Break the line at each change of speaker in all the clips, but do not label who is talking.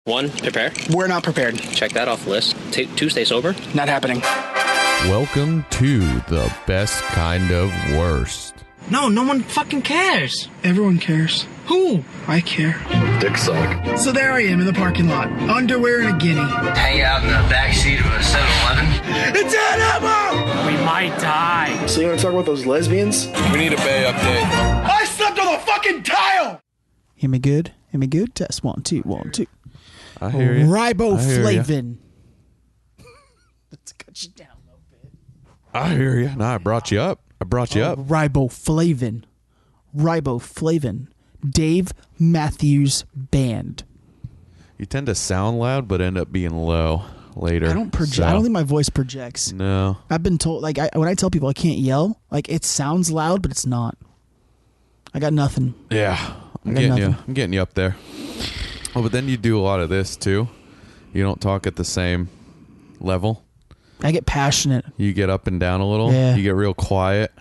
1, prepare.
We're not prepared.
Check that off the list. 2, stay sober.
Not happening.
Welcome to the best kind of worst.
No one fucking cares.
Everyone cares.
Who?
I care.
Dick suck.
So there I am in the parking lot. Underwear and a guinea.
Hang out in the backseat of a 7-Eleven.
It's animal!
We might die.
So you want to talk about those lesbians?
We need a Bay update.
I slept on the fucking tile!
Hear me good? Hear me good? Test 1, 2, 1, 2.
I hear you.
Riboflavin. Let's cut you down a little bit.
I hear you. No, I brought you up.
Riboflavin. Dave Matthews Band.
You tend to sound loud, but end up being low later.
I don't project. I don't think my voice projects.
No.
I've been told, like, when I tell people I can't yell, like, it sounds loud, but it's not. I got nothing.
Yeah. I'm getting you up there. Oh, but then you do a lot of this too. You don't talk at the same level.
I get passionate.
You get up and down a little.
Yeah.
You get real quiet.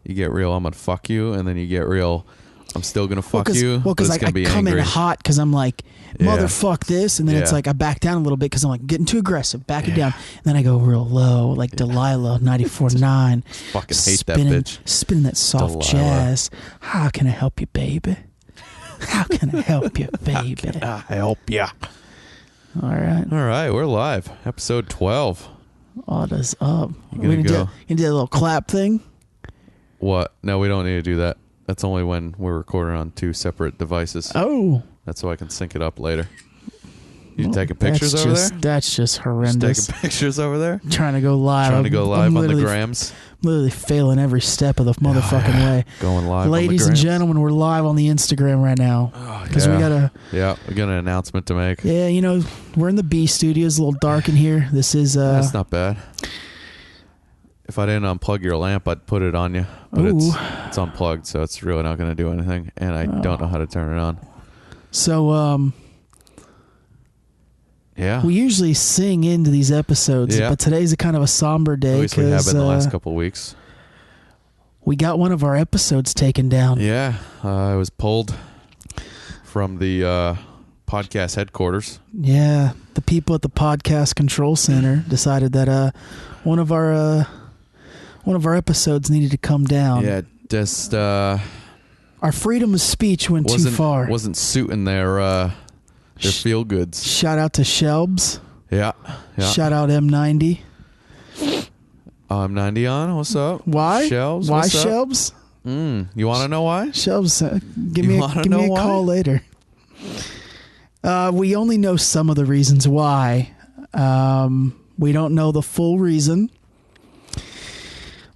You get real, I'm going to fuck you. And then you get real, I'm still going to fuck you.
Well, because I come in hot because I'm like, motherfuck this. And then it's like I back down a little bit because I'm like getting too aggressive. Back it down. And then I go real low, like Delilah, 94.9.
Fucking hate that bitch.
Spinning that soft jazz. How can I help you, baby? How can I help you, baby?
I help ya.
All right,
we're live. Episode 12.
Orders up.
You gonna go?
You did a little clap thing?
What? No, we don't need to do that. That's only when we're recording on 2 separate devices.
Oh.
That's so I can sync it up later. You taking pictures over there?
That's just horrendous.
Just taking pictures over there?
Trying to go live.
On the grams?
Literally failing every step of the motherfucking way.
Going live.
Ladies and gentlemen, we're live on the Instagram right now. Because we got
we got an announcement to make.
Yeah, we're in the B studio. It's a little dark in here. This is
That's not bad. If I didn't unplug your lamp, I'd put it on you. But it's unplugged, so it's really not going to do anything. And I don't know how to turn it on.
So,
yeah.
We usually sing into these episodes, but today's a kind of a somber day.
At least we have been the last couple of weeks.
We got one of our episodes taken down.
Yeah, it was pulled from the podcast headquarters.
Yeah, the people at the podcast control center decided that one of our episodes needed to come down.
Yeah, just
our freedom of speech went too far.
Wasn't suiting their feel goods.
Shout out to Shelbs.
Yeah.
Shout out M90.
M90 on. What's up?
Why?
Shelbs.
Why
what's
Shelbs?
Up? You want to know why?
Shelbs, give me a call later. We only know some of the reasons why. We don't know the full reason.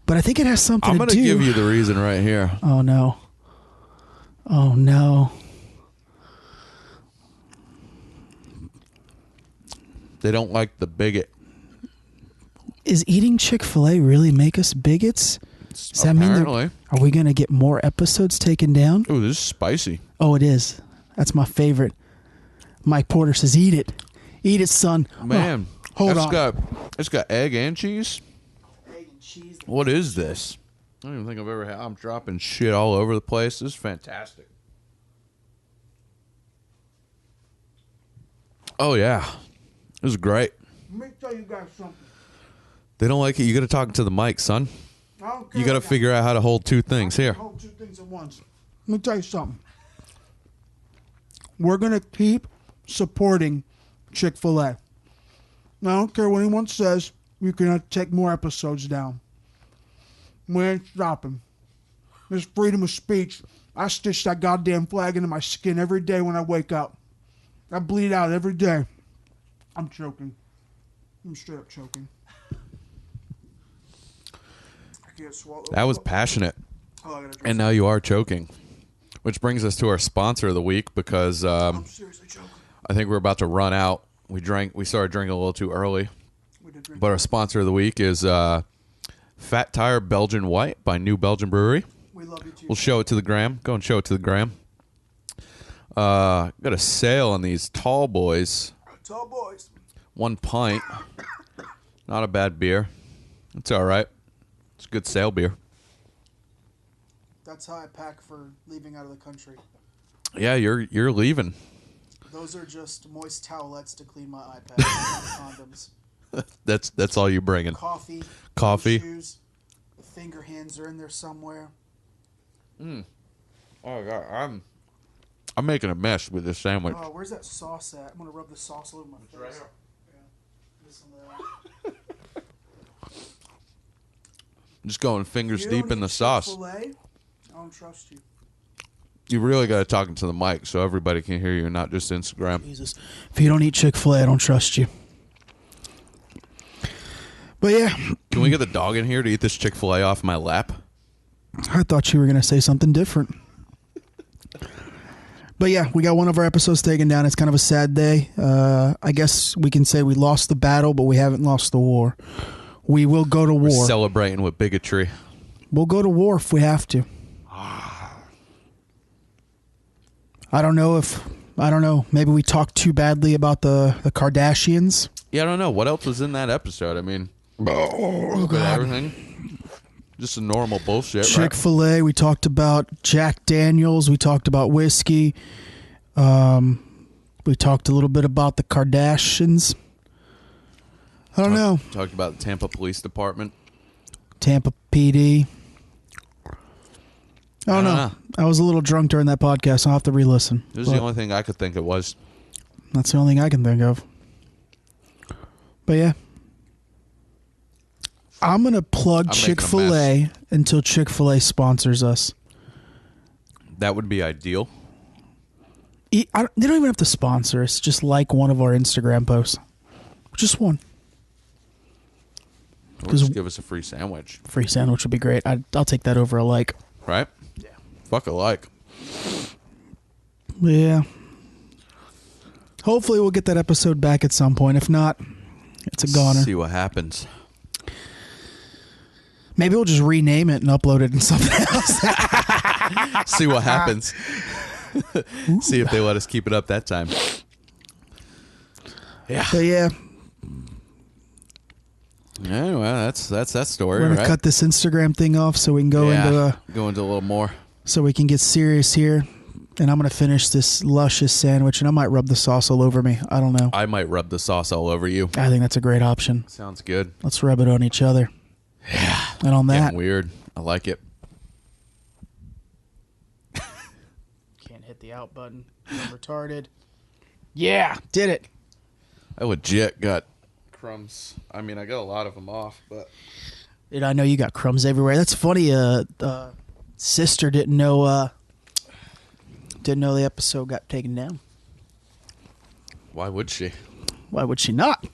But I think it has something to do.
I'm going to give you the reason right here.
Oh, no. Oh, no.
They don't like the bigot.
Is eating ChickfilA really make us bigots? Does that mean are we going to get more episodes taken down?
Oh, this is spicy.
Oh, it is. That's my favorite. Mike Porter says, eat it. Eat it, son.
Man.
Hold on.
It's got egg and cheese.
Egg and cheese.
What is this? I don't even think I've ever had. I'm dropping shit all over the place. This is fantastic. Oh, yeah. This is great.
Let me tell you guys something.
They don't like it. You got to talk to the mic, son.
I don't care.
You got to figure out how to hold 2 things here.
Hold 2 things at once. Let me tell you something. We're going to keep supporting ChickfilA. I don't care what anyone says. We're going to take more episodes down. We ain't stopping. There's freedom of speech. I stitch that goddamn flag into my skin every day when I wake up. I bleed out every day. I'm choking. I'm straight up choking. I can't swallow.
That was passionate.
Oh,
and now you are choking. Which brings us to our sponsor of the week because
I'm seriously choking.
I think we're about to run out. We started drinking a little too early.
We did drink.
But our sponsor of the week is Fat Tire Belgian White by New Belgian Brewery.
We love you too.
We'll show it to the gram. Go and show it to the gram. Got a sale on these tall boys.
Tall boys.
1 pint. Not a bad beer. It's all right. It's a good sale beer.
That's how I pack for leaving out of the country.
Yeah, you're leaving.
Those are just moist towelettes to clean my iPad. Condoms.
That's all you bringing.
Coffee. Shoes. The finger hands are in there somewhere.
Oh God, I'm making a mess with this sandwich.
Oh, where's that sauce at? I'm gonna rub the sauce all over my face. Right here. Yeah. Listen to that.
Just going fingers deep in the sauce.
ChickfilA? I don't trust you.
You really got to talk into the mic so everybody can hear you, and not just Instagram.
Jesus. If you don't eat Chick-fil-A, I don't trust you. But yeah.
Can we get the dog in here to eat this Chick-fil-A off my lap?
I thought you were going to say something different. But yeah, we got one of our episodes taken down. It's kind of a sad day. I guess we can say we lost the battle, but we haven't lost the war. We will go to war.
We're celebrating with bigotry.
We'll go to war if we have to. I don't know. Maybe we talked too badly about the Kardashians.
Yeah, I don't know. What else was in that episode? I mean, everything. Just a normal bullshit,
Chick-fil-A.
Right?
We talked about Jack Daniels. We talked about whiskey. We talked a little bit about the Kardashians. I don't know.
Talked about the Tampa Police Department.
Tampa PD. I don't know. I was a little drunk during that podcast. I'll have to re-listen.
This is the only thing I could think it was.
That's the only thing I can think of. But yeah. I'm going to plug Chick-fil-A until Chick-fil-A sponsors us.
That would be ideal.
They don't even have to sponsor us. Just like one of our Instagram posts. Just one.
Or just give us a free sandwich.
Free sandwich would be great. I'll take that over a like.
Right? Yeah. Fuck a like.
Yeah. Hopefully we'll get that episode back at some point. If not, it's a goner.
See what happens.
Maybe we'll just rename it and upload it in something else.
See what happens. See if they let us keep it up that time. Yeah.
But yeah.
Yeah, well, that's that story.
We're gonna cut this Instagram thing off so we can go into
a little more.
So we can get serious here. And I'm gonna finish this luscious sandwich, and I might rub the sauce all over me. I don't know.
I might rub the sauce all over you.
I think that's a great option.
Sounds good.
Let's rub it on each other.
Yeah.
And on that,
getting weird. I like it.
Can't hit the out button. I'm retarded. Yeah, did it.
I legit got crumbs. I mean, I got a lot of them off, but
Dude, I know you got crumbs everywhere. That's funny. Sister didn't know the episode got taken down.
Why would she?
Why would she not?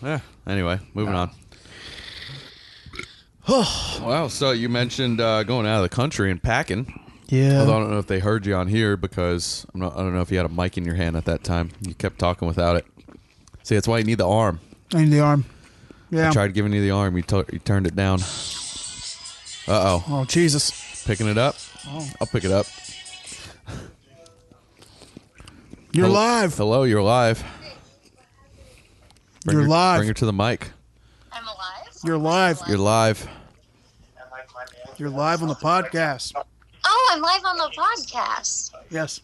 Yeah. Anyway, moving on. Well, so you mentioned going out of the country and packing.
Yeah.
Although I don't know if they heard you on here because I don't know if you had a mic in your hand at that time. You kept talking without it. See, that's why you need the arm.
I need the arm. Yeah.
I tried giving you the arm. You turned it down. Uh-oh.
Oh, Jesus.
Picking it up?
Oh.
I'll pick it up.
You're live.
Hello, you're live.
You're live.
Bring her to the mic.
I'm alive?
You're live.
You're live.
You're live on the podcast.
Oh, I'm live on the podcast.
Yes.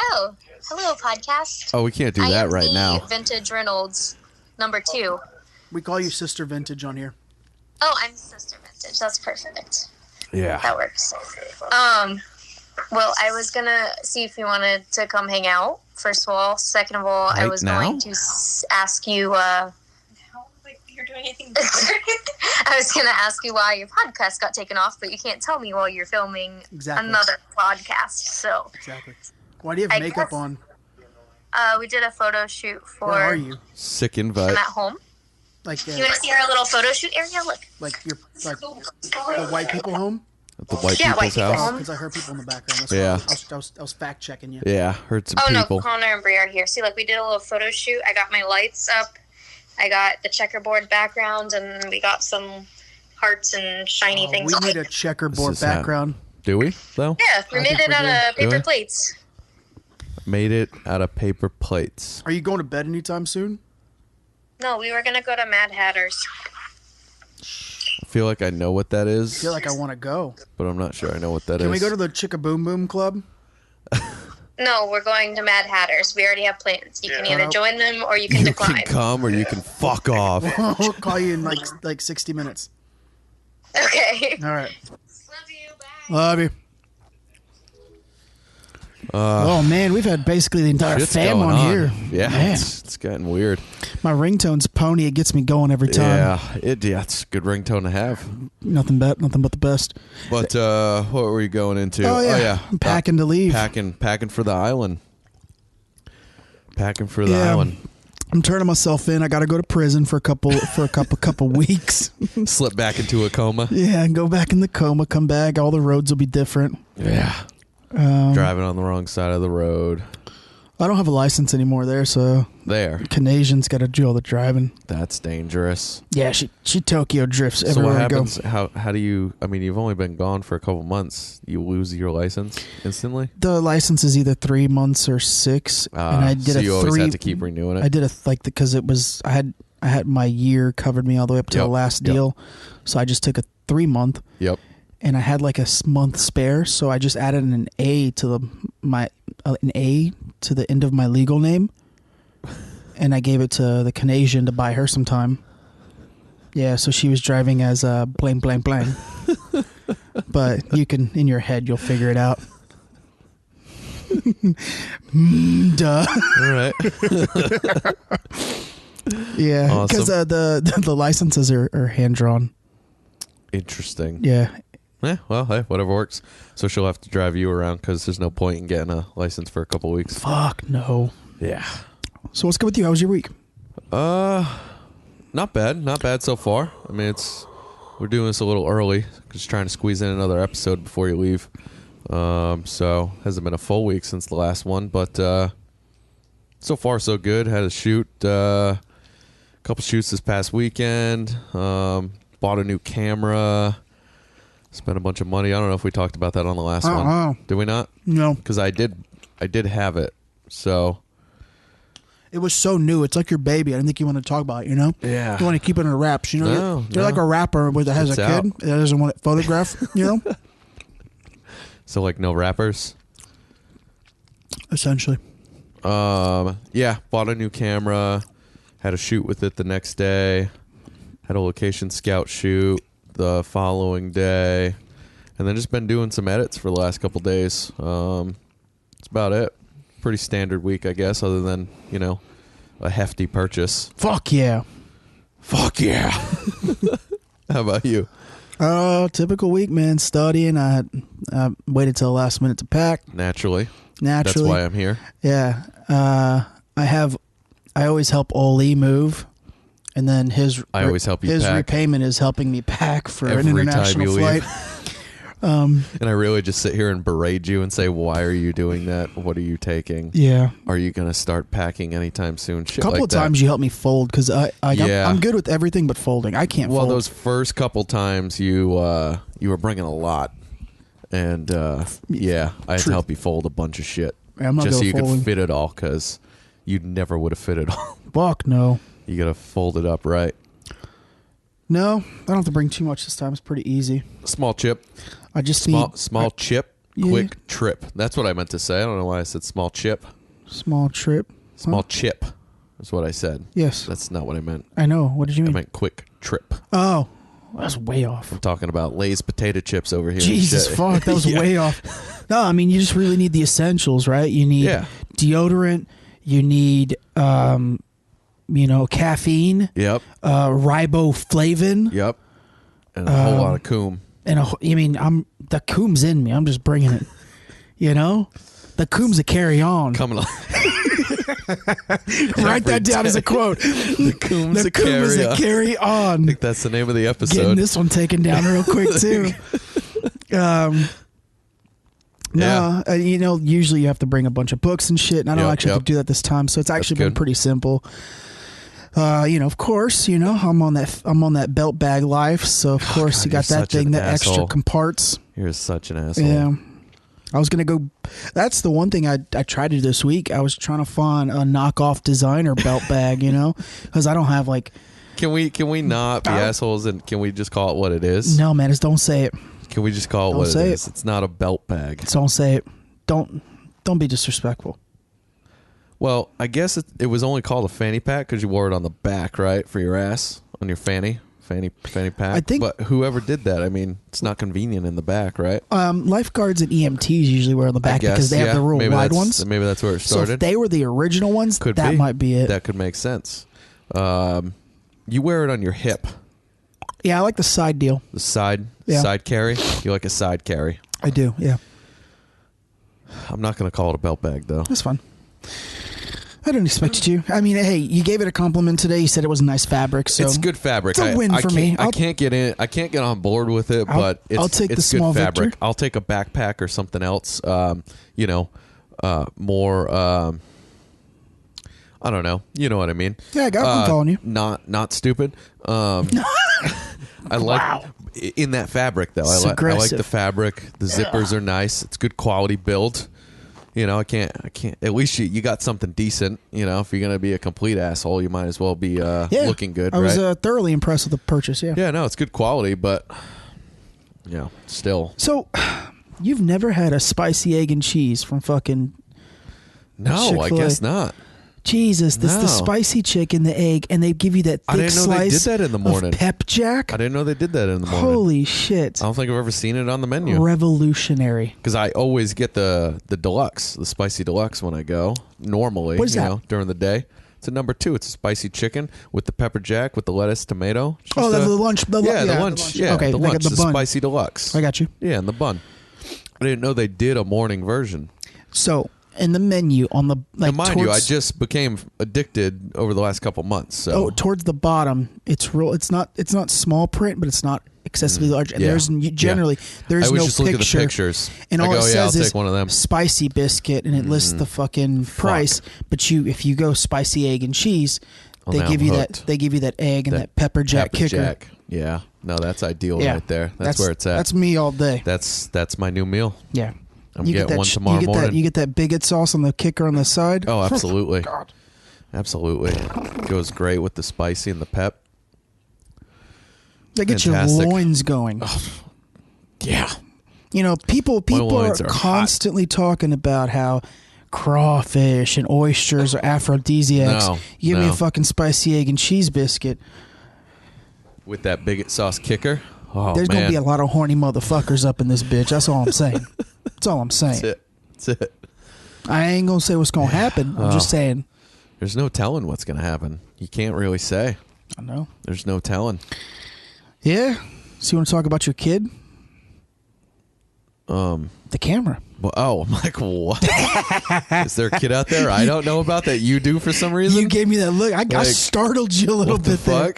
Oh, hello, podcast.
Oh, we can't do that right now.
Vintage Reynolds, #2.
We call you Sister Vintage on here.
Oh, I'm Sister Vintage. That's perfect.
Yeah.
That works. Well, I was going to see if you wanted to come hang out, first of all. Second of all, I was going to ask you... you're doing anything I was going to ask you why your podcast got taken off, but you can't tell me while you're filming another podcast, so...
Exactly. Why do you have makeup on?
We did a photo shoot for...
Where are you?
Sick invite.
I'm at home.
Like,
you want to see our little photo shoot area? Look.
Like the white people home?
At the white people's house?
Because I heard people in the background. That's
yeah.
I was fact checking you.
Yeah, heard some people.
Oh, no, Connor and Brie are here. See, like, we did a little photo shoot. I got my lights up. I got the checkerboard background, and we got some hearts and shiny things.
We need a checkerboard background.
Do we, though?
Yeah, we made it out of paper plates.
Made it out of paper plates.
Are you going to bed anytime soon?
No, we were going to go to Mad Hatter's.
I feel like I know what that is.
I feel like I want to go.
But I'm not sure I know what that is.
Can we go to the Chicka Boom Boom Club?
No, we're going to Mad Hatters. We already have plans. You can either join them or you can decline.
You can come or you can fuck off.
We'll call you in like 60 minutes.
Okay.
All right.
Love you. Bye.
Love you. Oh man, we've had basically the entire fam on here.
Yeah,
Man.
it's getting weird.
My ringtone's Pony. It gets me going every time.
Yeah, it's a good ringtone to have.
Nothing but the best.
But what were you going into?
Oh yeah, I'm packing to leave.
Packing for the island. Packing for the island.
I'm turning myself in. I got to go to prison for a couple weeks.
Slip back into a coma.
Yeah, and go back in the coma. Come back. All the roads will be different.
Yeah. Driving on the wrong side of the road.
I don't have a license anymore there, so Canadians got to do all the driving.
That's dangerous.
Yeah, she Tokyo drifts everywhere
so what
I go.
happens? How do you? I mean, you've only been gone for a couple months. You lose your license instantly.
The license is either 3 months or 6, and I did
so you always have to keep renewing it.
I did because it was I had my year covered me all the way up to the last deal, so I just took a 3-month.
Yep.
And I had like a month spare, so I just added an A to the end of my legal name, and I gave it to the Canadian to buy her some time. Yeah, so she was driving as blang blang blang. But you can, in your head, you'll figure it out. Duh.
All right.
Yeah, because
awesome.
the licenses are hand drawn.
Interesting.
Yeah.
Yeah, well, hey, whatever works. So she'll have to drive you around because there's no point in getting a license for a couple weeks.
Fuck no.
Yeah.
So what's good with you? How was your week?
Not bad so far. I mean, we're doing this a little early, just trying to squeeze in another episode before you leave. So hasn't been a full week since the last one, but so far so good. Had a shoot, a couple shoots this past weekend. Bought a new camera. Spent a bunch of money. I don't know if we talked about that on the last one. Did we not?
No.
Because I did have it. So
it was so new. It's like your baby. I didn't think you want to talk about it, you know?
Yeah.
You want to keep it in wraps, you know?
No,
You're like a rapper that has a kid that doesn't want it photographed, you know?
So like no wrappers?
Essentially.
Yeah, bought a new camera. Had a shoot with it the next day. Had a location scout shoot the following day, and then just been doing some edits for the last couple days. That's about it. Pretty standard week, I guess, other than, you know, a hefty purchase.
Fuck yeah.
Fuck yeah. How about you?
Typical week, man. Studying. I waited till the last minute to pack.
Naturally. That's why I'm here.
Yeah. I always help Oli move. And then his
always help you
his
pack.
repayment is helping me pack for
Every
an international flight.
And I really just sit here and berate you and say, why are you doing that? What are you taking?
Yeah.
Are you going to start packing anytime soon? Shit
a couple
like
of times
that.
you helped me fold because I'm good with everything but folding. I can't fold.
Well, those first couple times you were bringing a lot. And I had to help you fold a bunch of shit.
I'm not
just so
good
you
at folding.
could fit it all, because you never would have fit it all.
Fuck no.
You got to fold it up right.
No, I don't have to bring too much this time. It's pretty easy.
Small chip.
I just
small
need
chip, quick trip. That's what I meant to say. I don't know why I said small chip.
Small trip.
Small chip is what I said.
Yes.
That's not what I meant.
I know. What did you mean?
I meant quick trip.
Oh, that's way off.
I'm talking about Lay's potato chips over here.
Jesus fuck, that was way off. No, I mean, you just really need the essentials, right? You need deodorant. You need, caffeine.
Yep.
Riboflavin.
Yep. And a whole lot of Coum.
And the Coum's in me. I'm just bringing it. You know, the Coum's a carry on.
Coming on.
Write that down as a quote.
The Coum's
a carry on.
I think that's the name of the episode.
Getting this one taken down real quick too. Usually you have to bring a bunch of books and shit, and I don't actually have to do that this time, so it's actually been pretty simple. Of course, I'm on that belt bag life, so of course you got that thing, that extra comparts.
You're such an asshole.
Yeah. I was going to go. That's the one thing I tried to do this week. I was trying to find a knockoff designer belt bag, because I don't have like.
Can we not be assholes and can we just call it what it is?
No, man, just don't say it.
Can we just call it what it is? It's not a belt bag.
Just don't say it. Don't Don't be disrespectful.
Well, I guess it was only called a fanny pack because you wore it on the back, right, for your ass on your fanny pack.
I think,
but whoever did that, I mean, it's not convenient in the back, right?
Lifeguards and EMTs usually wear on the back because they have the real wide ones.
Maybe that's where it started.
So if they were the original ones, that might be it.
That could make sense. You wear it on your hip.
Yeah, I like the side deal.
The side carry. You like a side carry?
I do. Yeah.
I'm not going to call it a belt bag though.
That's fun. I didn't expect you to. I mean, hey, you gave it a compliment today. You said it was a nice fabric. So
it's good fabric.
It's a win for me.
I can't get in. I can't get on board with it, but
I'll take
it's
the small
good fabric.
Victor.
I'll take a backpack or something else. More. I don't know. You know what I mean?
Yeah, I'm following you.
Not stupid. I like in that fabric though. I like the fabric. The zippers are nice. It's good quality build. You know, I can't. At least you got something decent. You know, if you're gonna be a complete asshole, you might as well be looking good.
I was
right?
Thoroughly impressed with the purchase. Yeah.
Yeah, no, it's good quality, but still.
So, you've never had a spicy egg and cheese from fucking?
No,
ChickfilA.
I guess not.
Jesus, this the spicy chicken, the egg, and they give you that thick slice.
I didn't know they did that in the morning.
Of Pep Jack.
I didn't know they did that in the morning.
Holy shit!
I don't think I've ever seen it on the menu.
Revolutionary.
Because I always get the deluxe, the spicy deluxe when I go normally.
What is that?
During the day. It's a number 2. It's a spicy chicken with the pepper jack with the lettuce, tomato.
Oh, the lunch.
The lunch. Yeah,
okay,
the lunch.
the bun.
Spicy deluxe.
I got you.
Yeah, and the bun. I didn't know they did a morning version.
So in the menu on the
and mind you, I just became addicted over the last couple months. So
towards the bottom, it's real. It's not small print, but it's not excessively large. And there's generally there's no
just
picture.
Look at the pictures.
And all it says
I'll
is
take one of them.
Spicy biscuit, and it lists the fucking price. But if you go spicy egg and cheese, they give you that. They give you that egg and that pepper jack kicker.
Jack. Yeah, no, that's ideal right there. That's where it's at.
That's me all day.
That's my new meal.
Yeah.
I'm getting one tomorrow morning.
You get that bigot sauce on the kicker on the side.
Oh, absolutely.
God.
Absolutely. Goes great with the spicy and the pep.
That gets your loins going.
Oh, yeah.
You know, people are constantly talking about how crawfish and oysters are aphrodisiacs. You give me a fucking spicy egg and cheese biscuit.
With that bigot sauce kicker. Oh,
there's going to be a lot of horny motherfuckers up in this bitch. That's all I'm saying. That's all I'm saying.
That's it.
I ain't going to say what's going to happen. I'm just saying.
There's no telling what's going to happen. You can't really say.
I know.
There's no telling.
Yeah. So you want to talk about your kid? The camera.
Well, I'm like, what? Is there a kid out there I don't know about that you do for some reason?
You gave me that look. I startled you a little bit
there.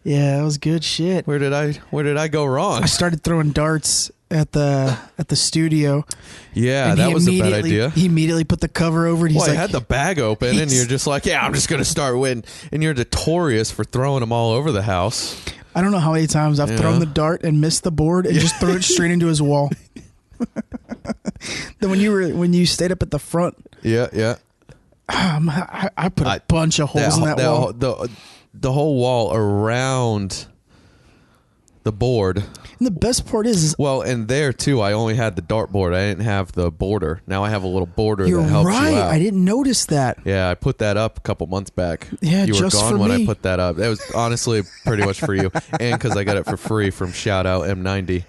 Yeah, that was good shit.
Where did I go wrong?
I started throwing darts at the studio.
Yeah, that was a bad idea.
He immediately put the cover over it. He's
I had the bag open, and you're just like, yeah, I'm just going to start with. And you're notorious for throwing them all over the house.
I don't know how many times I've thrown the dart and missed the board and just threw it straight into his wall. Then when you stayed up at the front.
Yeah.
I put a bunch of holes in that wall.
The whole wall around the board.
And the best part is
well, and there too, I only had the dartboard. I didn't have the border. Now I have a little border
You're
that helps
right.
you out.
I didn't notice that.
Yeah, I put that up a couple months back.
Yeah,
you were
just
gone
for
when
me.
I put that up. That was honestly pretty much for you, and because I got it for free from Shout Out M90.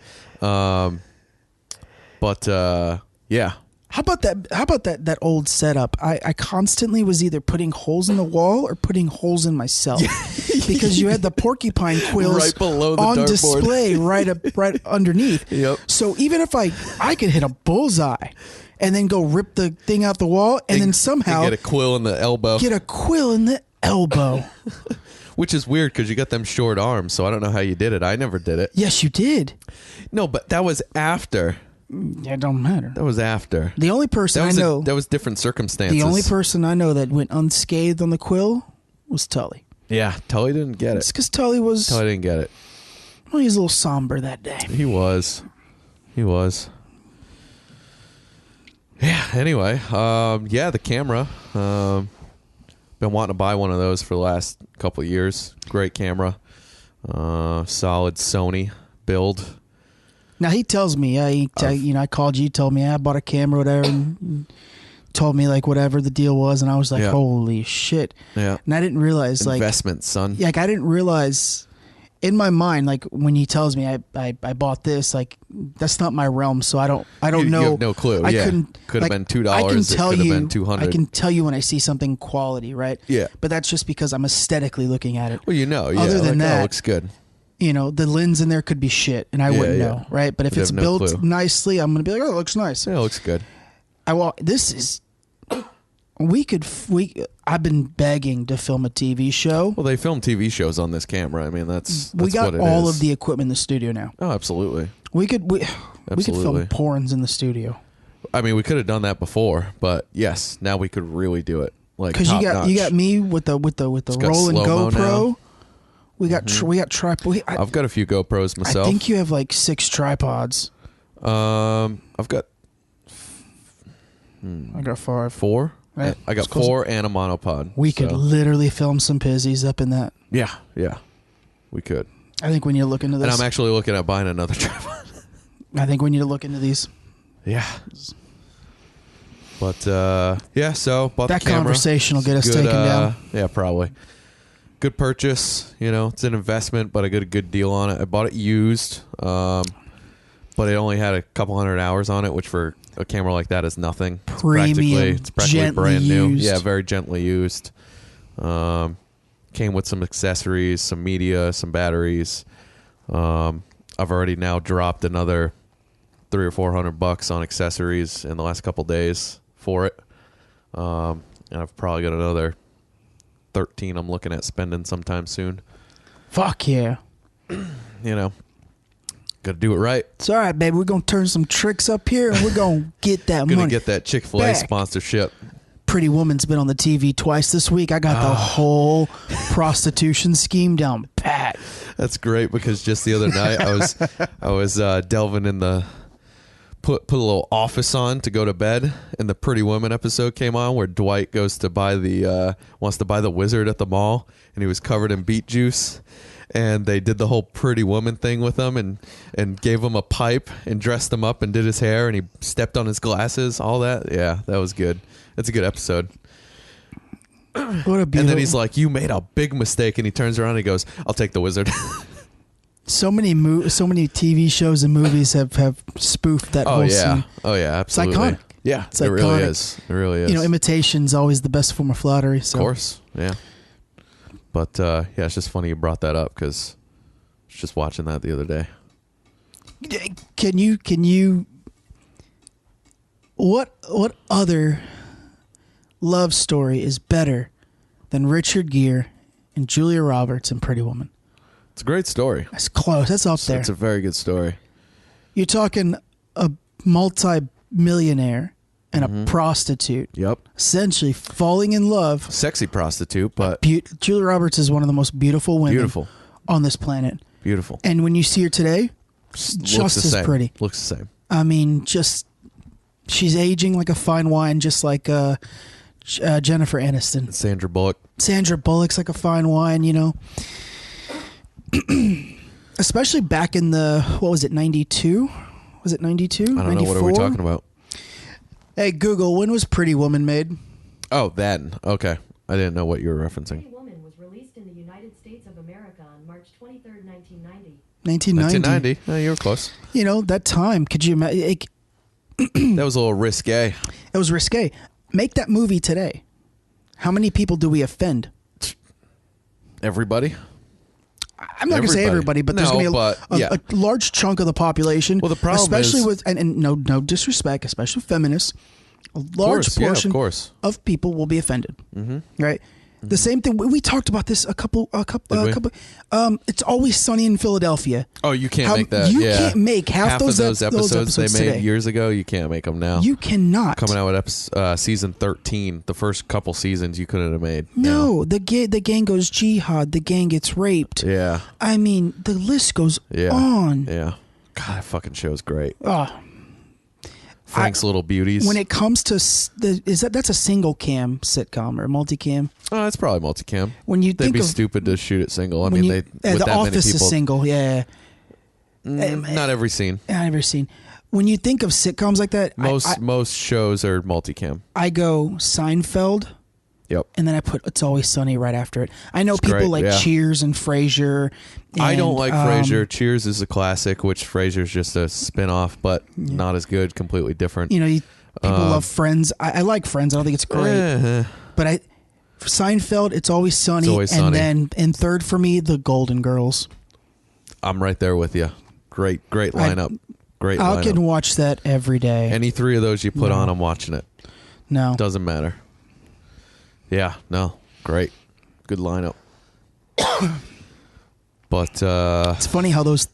Yeah.
How about that old setup? I constantly was either putting holes in the wall or putting holes in myself because you had the porcupine quills
right below the
on
dartboard.
display right underneath.
Yep.
So even if I could hit a bullseye and then go rip the thing out the wall and then somehow
get a quill in the elbow. Which is weird because you got them short arms, so I don't know how you did it. I never did it.
Yes, you did.
No, but that was after.
Yeah, it don't matter.
That was after.
The only person I know...
that was different circumstances.
The only person I know that went unscathed on the quill was Tully.
Yeah, Tully didn't get it.
It's because Tully
didn't get it.
Well, he was a little somber that day.
He was. Yeah, anyway. The camera. Been wanting to buy one of those for the last couple of years. Great camera. Solid Sony build.
Now he tells me, I called you, told me I bought a camera, whatever. And told me like whatever the deal was, and I was like, holy shit.
Yeah.
And I didn't realize
investment, son.
Like I didn't realize in my mind, like when he tells me I bought this, like that's not my realm, so I don't know.
You have no clue.
I couldn't.
Could have been $2.
I can tell
it could
you.
have been $200.
I can tell you when I see something quality, right?
Yeah.
But that's just because I'm aesthetically looking at it.
Well, yeah.
Other than that,
it looks good.
The lens in there could be shit, and I wouldn't know, right? But if it's built nicely, I'm gonna be like, oh, it looks nice.
Yeah, it looks good.
This is. I've been begging to film a TV show.
Well, they film TV shows on this camera. I mean, that's
we got
what it
all
is.
of the equipment in the studio now.
Oh, absolutely.
We could film porns in the studio.
I mean, we could have done that before, but yes, now we could really do it. Like,
because you got me with the rolling GoPro. Now. We got tripod.
I've got a few GoPros myself.
I think you have like 6 tripods.
I've got.
I got 5.
4.
Right.
I got 4 and a monopod.
We could literally film some pizzies up in that.
Yeah, we could.
I think we need to look into this.
And I'm actually looking at buying another tripod.
I think we need to look into these.
Yeah. But so bought
that
the camera.
Conversation will get us taken down.
Yeah, probably. Good purchase. It's an investment, but I got a good deal on it. I bought it used, but it only had a couple hundred hours on it, which for a camera like that is nothing.
Premium,
it's practically brand
used.
new. Yeah, very gently used. Came with some accessories, some media, some batteries. I've already now dropped another $300 or $400 on accessories in the last couple days for it, and I've probably got another 13 I'm looking at spending sometime soon.
Fuck yeah.
Gotta do it right.
It's all right, baby. We're gonna turn some tricks up here, and we're gonna get that money.
Gonna get that ChickfilA sponsorship.
Pretty Woman's been on the TV twice this week. I got the whole prostitution scheme down pat.
That's great, because just the other night I was delving in the put a little Office on to go to bed, and the Pretty Woman episode came on where Dwight goes to buy wants to buy the wizard at the mall, and he was covered in beet juice. And they did the whole Pretty Woman thing with him, and gave him a pipe and dressed him up and did his hair, and he stepped on his glasses, all that. Yeah, that was good. That's a good episode.
What a beautiful.
And then he's like, "You made a big mistake," and he turns around and he goes, "I'll take the wizard."
So many TV shows and movies have spoofed that whole scene.
Oh yeah, absolutely.
It's iconic.
Yeah,
it's
it
iconic.
Really is. It really is.
Imitation's always the best form of flattery. So.
Of course, yeah. But it's just funny you brought that up, because I was just watching that the other day.
Can you? What other love story is better than Richard Gere and Julia Roberts and Pretty Woman?
It's a great story.
That's close. That's up there.
It's a very good story.
You're talking a multi-millionaire and a prostitute.
Yep.
Essentially falling in love.
Sexy prostitute, but
Julia Roberts is one of the most beautiful women on this planet.
Beautiful.
And when you see her today, just as pretty.
Looks the same.
I mean, she's aging like a fine wine, just like Jennifer Aniston.
Sandra Bullock.
Sandra Bullock's like a fine wine, Especially back in the, what was it, 92? Was it 92?
I don't
94?
know. What are we talking about?
Hey, Google, when was Pretty Woman made?
Oh, that. Okay. I didn't know what you were referencing.
Pretty Woman was released in the United States of America on March 23rd, 1990.
1990. Oh, you were close.
That time, could you imagine?
That was a little risque.
It was risque. Make that movie today. How many people do we offend?
Everybody?
I'm not going to say everybody, but there's going to be a large chunk of the population.
Well, the problem
especially
is,
with and no disrespect, especially feminists, a large portion of people will be offended. Mm-hmm. Right? Mm-hmm. The same thing. We talked about this a couple. It's Always Sunny in Philadelphia.
Oh, you can't make that.
You can't make half
of those episodes they made
today.
years ago. You can't make them now.
You cannot.
Coming out with season 13, the first couple seasons you couldn't have made.
No, the gang goes jihad. The gang gets raped.
Yeah.
I mean, the list goes on.
Yeah. God, that fucking show's great.
Frank's
Little Beauties.
When it comes to that's a single cam sitcom or multicam?
Oh, it's probably multicam.
When you
They'd
think
be
of,
stupid to shoot it single. I mean,
The Office is single. Yeah.
Not every scene.
Not every scene. When you think of sitcoms like that,
most shows are multicam.
I go Seinfeld.
Yep.
And then I put It's Always Sunny right after it. I know
It's
people
great,
like
yeah.
Cheers and Frasier.
I don't
and,
like Frasier. Cheers is a classic, which Frasier's just a spin-off, but not as good, completely different.
You know, people love Friends. I like Friends. I don't think it's great. But Seinfeld, It's Always Sunny. And then in third for me, The Golden Girls.
I'm right there with you. Great lineup. Great lineup.
I can watch that every day.
Any three of those you put on, I'm watching it.
No.
Doesn't matter. Yeah, no. Great. Good lineup. But
it's funny how those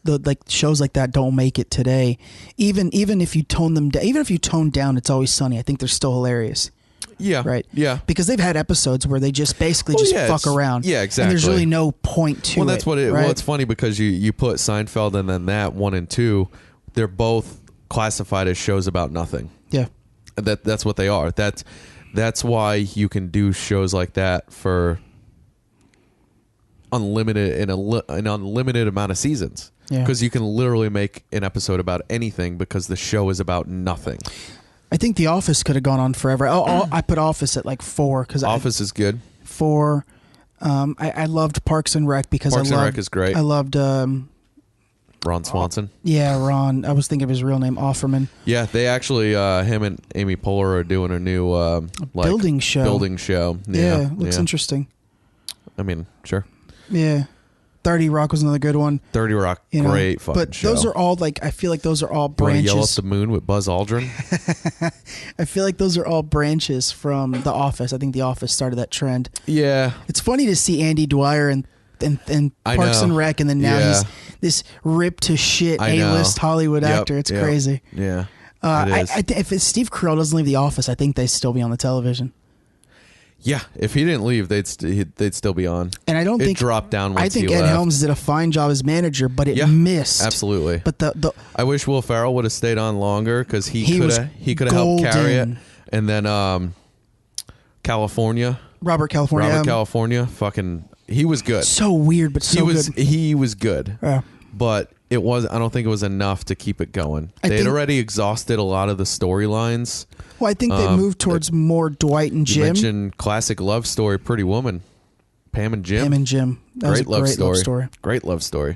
shows like that don't make it today. Even if you tone them down, even if you tone down It's Always Sunny, I think they're still hilarious.
Yeah.
Right.
Yeah.
Because they've had episodes where they just basically fuck around.
Yeah, exactly.
And there's really no point to it.
Well, that's what it.
Right?
Well, it's funny because you put Seinfeld and then that 1 and 2, they're both classified as shows about nothing.
Yeah.
That's what they are. That's why you can do shows like that for unlimited an unlimited amount of seasons.
Yeah.
Because you can literally make an episode about anything because the show is about nothing.
I think The Office could have gone on forever. I put Office at like 4 because
Office is good.
4. I loved Parks and Rec because
Parks and Rec is great.
I loved
Ron Swanson.
Yeah, Ron. I was thinking of his real name, Offerman.
Yeah, they actually him and Amy Poehler are doing a new
building show.
Building show.
Yeah, looks interesting.
I mean, sure.
Yeah. 30 Rock was another good one.
30 Rock, great fucking
but
show.
Those are all I feel like those are all
You wanna
branches.
Yell at the Moon with Buzz Aldrin.
I feel like those are all branches from The Office. I think The Office started that trend.
Yeah.
It's funny to see Andy Dwyer and Parks and Rec, and then now he's this ripped to shit A-list Hollywood actor. It's crazy.
Yeah.
If Steve Carell doesn't leave The Office, I think they'd still be on the television.
Yeah, if he didn't leave, they'd still be on.
And I don't think
dropped down. Once
I think
he
Ed
left.
Helms did a fine job as manager, but it missed.
Absolutely.
But the
I wish Will Ferrell would have stayed on longer because he could have helped carry it. And then Robert California, fucking, he was good.
So weird, but so good.
He was good.
Yeah.
But I don't think it was enough to keep it going. They'd already exhausted a lot of the storylines.
Well, I think they moved towards more Dwight and Jim.
You mentioned classic love story, Pretty Woman, Pam and Jim.
That was a great love story.
Great love story.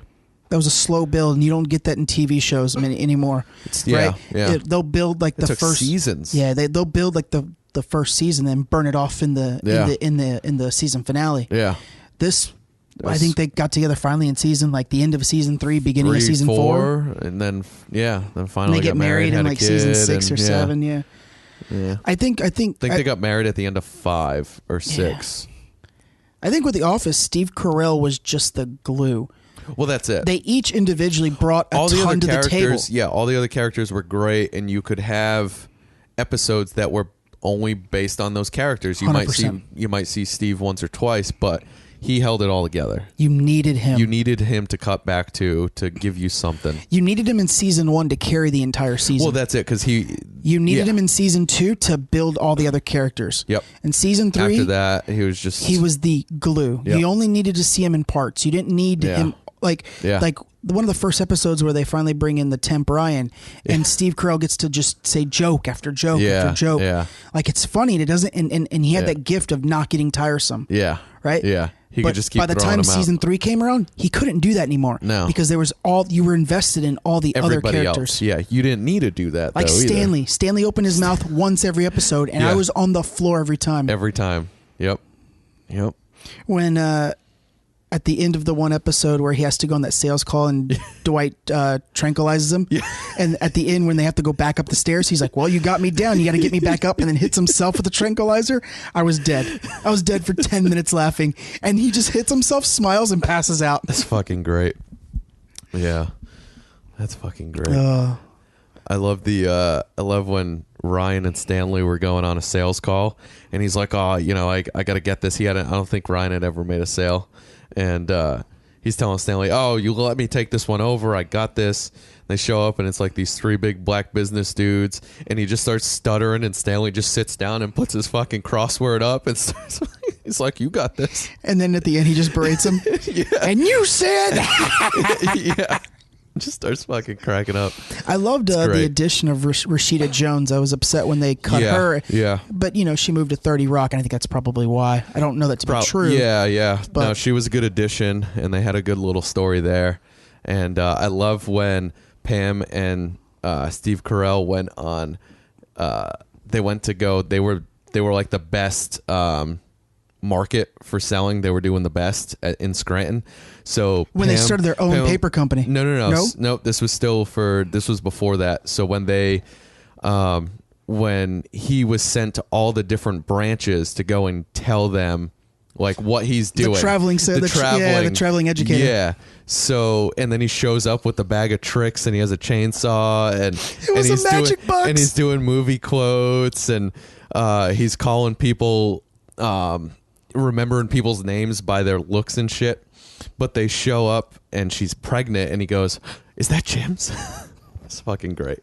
That was a slow build, and you don't get that in TV shows anymore.
Yeah.
They'll build like the first
seasons.
Yeah, they'll build like the first season, then burn it off in the season finale.
Yeah.
I think they got together finally in season, like the end of season 3, beginning of season 4,
and then finally
they get married in like season 6 or 7. Yeah. I think
they got married at the end of 5 or 6.
I think with The Office, Steve Carell was just the glue.
Well, that's it.
They each individually brought a ton to the table.
Yeah, all the other characters were great, and you could have episodes that were only based on those characters. You
100%.
might see Steve once or twice, but he held it all together.
You needed him.
You needed him to cut back to give you something.
You needed him in season 1 to carry the entire season.
Well, that's it, because
you needed him in season 2 to build all the other characers.
Yep.
In season 3,
after that, he was
the glue.
Yep.
You only needed to see him in parts. You didn't need him like one of the first episodes where they finally bring in the temp Ryan, and Steve Carell gets to just say joke after joke after joke.
Yeah.
Like, it's funny, and it doesn't. And he had that gift of not getting tiresome.
Yeah.
Right.
Yeah. He could just keep.
By the time season 3 came around, he couldn't do that anymore.
No,
because there was you were invested in all the
everybody
other characters.
Else. Yeah, you didn't need to do that.
Like Stanley.
Either.
Stanley opened his mouth once every episode, and I was on the floor every time.
Every time. Yep.
When at the end of the one episode where he has to go on that sales call and Dwight tranquilizes him, and at the end when they have to go back up the stairs, he's like, "Well, you got me down. You got to get me back up," and then hits himself with the tranquilizer. I was dead. I was dead for 10 minutes laughing, and he just hits himself, smiles, and passes out.
That's fucking great. Yeah, that's fucking great. I love when Ryan and Stanley were going on a sales call, and he's like, "Oh, I got to get this." I don't think Ryan had ever made a sale. And he's telling Stanley, "Oh, you let me take this one over. I got this." They show up, and it's like these 3 big black business dudes, and he just starts stuttering, and Stanley just sits down and puts his fucking crossword up and starts. He's like, "You got this."
And then at the end, he just berates him. And you said,
yeah. Just starts fucking cracking up.
I loved the addition of Rashida Jones. I was upset when they cut her.
Yeah.
But, she moved to 30 Rock, and I think that's probably why. I don't know that to be true.
Yeah.
But
no, she was a good addition, and they had a good little story there. And I love when Pam and Steve Carell went on. They went to go. They were like the best market for selling. They were doing the best in Scranton. So
when they started their own paper company.
No. This was before that. So when they when he was sent to all the different branches to go and tell them like what he's doing.
The traveling educator.
Yeah. So, and then he shows up with a bag of tricks and he has a chainsaw and
he's a magic box.
And he's doing movie quotes and he's calling people, remembering people's names by their looks and shit. But they show up and she's pregnant and he goes, "Is that Jim's?" It's fucking great.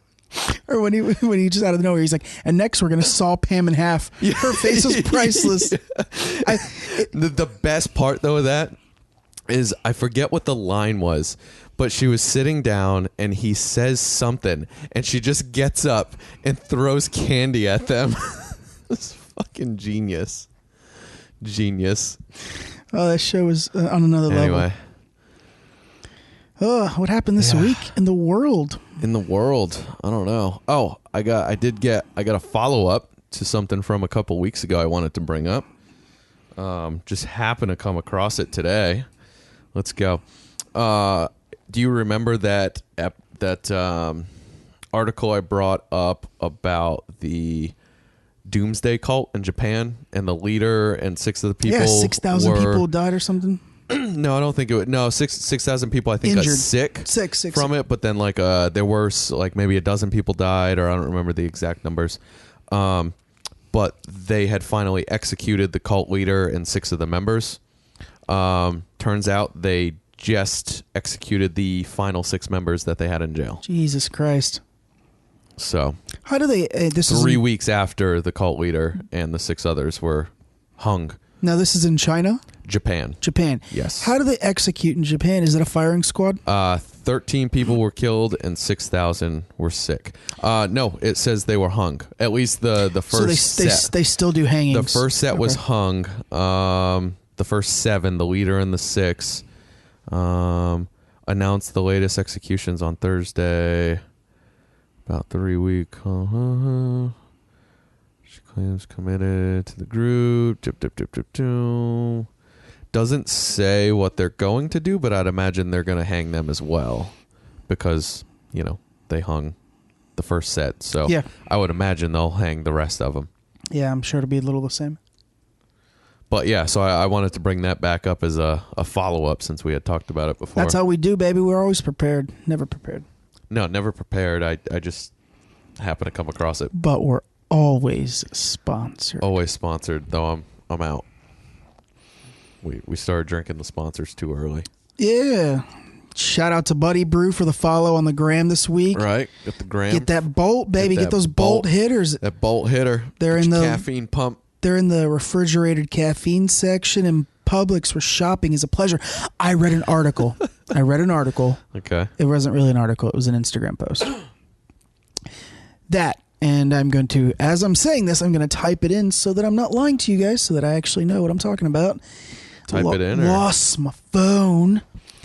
Or when he just out of nowhere, he's like, "And next we're going to saw Pam in half." Her face is priceless.
Yeah. The best part, though, of that is I forget what the line was, but she was sitting down and he says something and she just gets up and throws candy at them. It's fucking genius.
Oh, that show was on another level. Oh, what happened this week in the world?
I don't know. Oh, I got a follow-up to something from a couple weeks ago I wanted to bring up. Just happened to come across it today. Let's go. Do you remember that article I brought up about the Doomsday Cult in Japan and the leader and 6 of the people?
Yeah, 6,000 people died or something.
No, I don't think it would. No, 6,000 people I think got sick from it, but then like there were like maybe a dozen people died, or I don't remember the exact numbers. But they had finally executed the cult leader and 6 of the members. Turns out they just executed the final 6 members that they had in jail.
Jesus Christ.
So
how do they? This is
3 weeks after the cult leader and the 6 others were hung.
Now this is in China?
Japan. Yes.
How do they execute in Japan? Is it a firing squad?
13 people were killed and 6,000 were sick. No, it says they were hung. At least the first set.
They still do hangings.
The first set was hung. The first 7, the leader and the 6, announced the latest executions on Thursday. About 3 weeks. She claims committed to the group. Doesn't say what they're going to do, but I'd imagine they're going to hang them as well because, they hung the first set. So
yeah.
I would imagine they'll hang the rest of them.
Yeah, I'm sure it'll be a little the same.
But yeah, so I wanted to bring that back up as a follow-up since we had talked about it before.
That's how we do, baby. We're always prepared. Never prepared.
No, never prepared. I just happened to come across it.
But we're always sponsored.
Always sponsored, though I'm out. We started drinking the sponsors too early.
Yeah. Shout out to Buddy Brew for the follow on the gram this week.
Right. Get the gram.
Get that bolt, baby. Get those bolt hitters.
That bolt hitter.
They're in the
caffeine pump.
They're in the refrigerated caffeine section in Publix where shopping is a pleasure. I read an article.
Okay.
It wasn't really an article. It was an Instagram post. And I'm going to, as I'm saying this, I'm going to type it in so that I'm not lying to you guys, so that I actually know what I'm talking about.
Type it in? Or?
Lost my phone.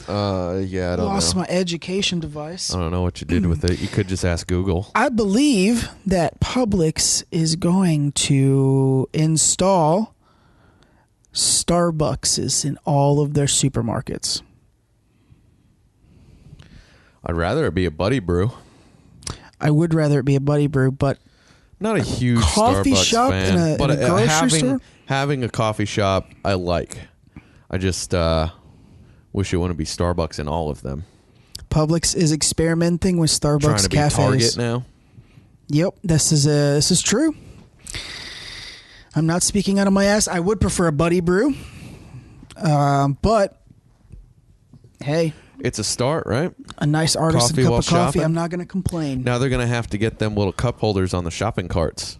Yeah, I don't know.
Lost my education device.
I don't know what you did with it. You could just ask Google.
I believe that Publix is going to install Starbucks in all of their supermarkets.
I'd rather it be a Buddy Brew.
I would rather it be a Buddy Brew, but
not a huge
coffee
Starbucks
shop
fan.
in a grocery store?
Having a coffee shop, I like. I just wish it wouldn't be Starbucks in all of them.
Publix is experimenting with Starbucks
trying to
cafes.
Be Target now.
Yep, this is true. I'm not speaking out of my ass. I would prefer a Buddy Brew, but hey.
It's a start, right?
A nice artisan
coffee
cup of coffee.
Shopping.
I'm not going to complain.
Now they're going to have to get them little cup holders on the shopping carts.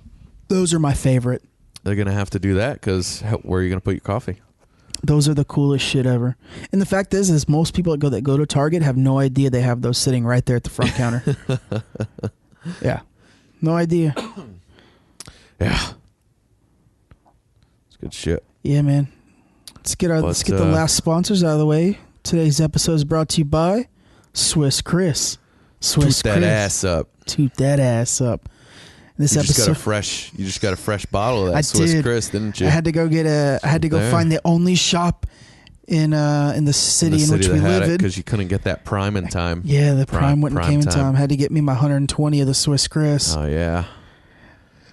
Those are my favorite.
They're going to have to do that because where are you going to put your coffee?
Those are the coolest shit ever. And the fact is most people that go to Target have no idea they have those sitting right there at the front counter. Yeah. No idea.
Yeah. It's good shit.
Yeah, man. Let's get the last sponsors out of the way. Today's episode is brought to you by Swiss Kriss.
Toot that ass up.
Toot that ass up. This
you
episode,
you just got a fresh bottle of that Swiss Kriss, didn't you?
I had to go find the only shop in the city in which we live in,
because you couldn't get that Prime in time.
Yeah, the Prime wouldn't came in time. Had to get me my 120 of the Swiss Kriss.
Oh yeah.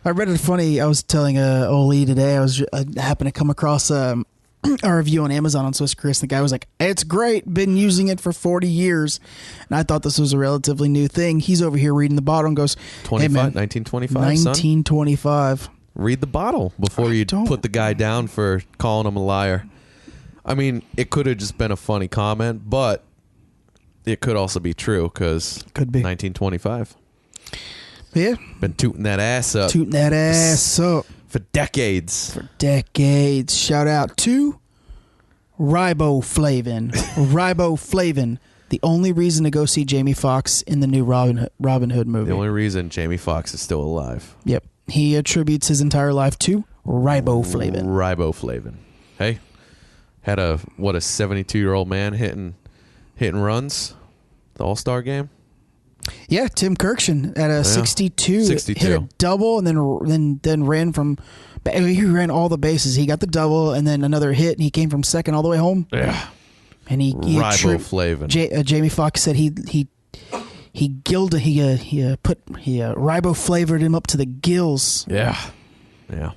I read it funny. I was telling Oli today. I happened to come across a review on Amazon on Swiss Kriss. The guy was like, "It's great. Been using it for 40 years." And I thought this was a relatively new thing. He's over here reading the bottle and goes,
1925,
1925.
Son. Read the bottle before you put the guy down for calling him a liar. I mean, it could have just been a funny comment, but it could also be true because
could be
1925.
Yeah.
Been tooting that ass up.
Tooting that ass up.
For decades.
Shout out to Riboflavin. Riboflavin. The only reason to go see Jamie Foxx in the new Robin Hood movie.
The only reason Jamie Foxx is still alive.
Yep. He attributes his entire life to Riboflavin.
Riboflavin. Hey, had a 72-year-old man hitting runs, the All-Star game.
Yeah, Tim Kirkshin at a 62 hit a double and then ran from. He ran all the bases. He got the double and then another hit, and he came from second all the way home.
Yeah,
and he
Riboflavin.
Jamie Foxx said he riboflavored him up to the gills.
Yeah.
But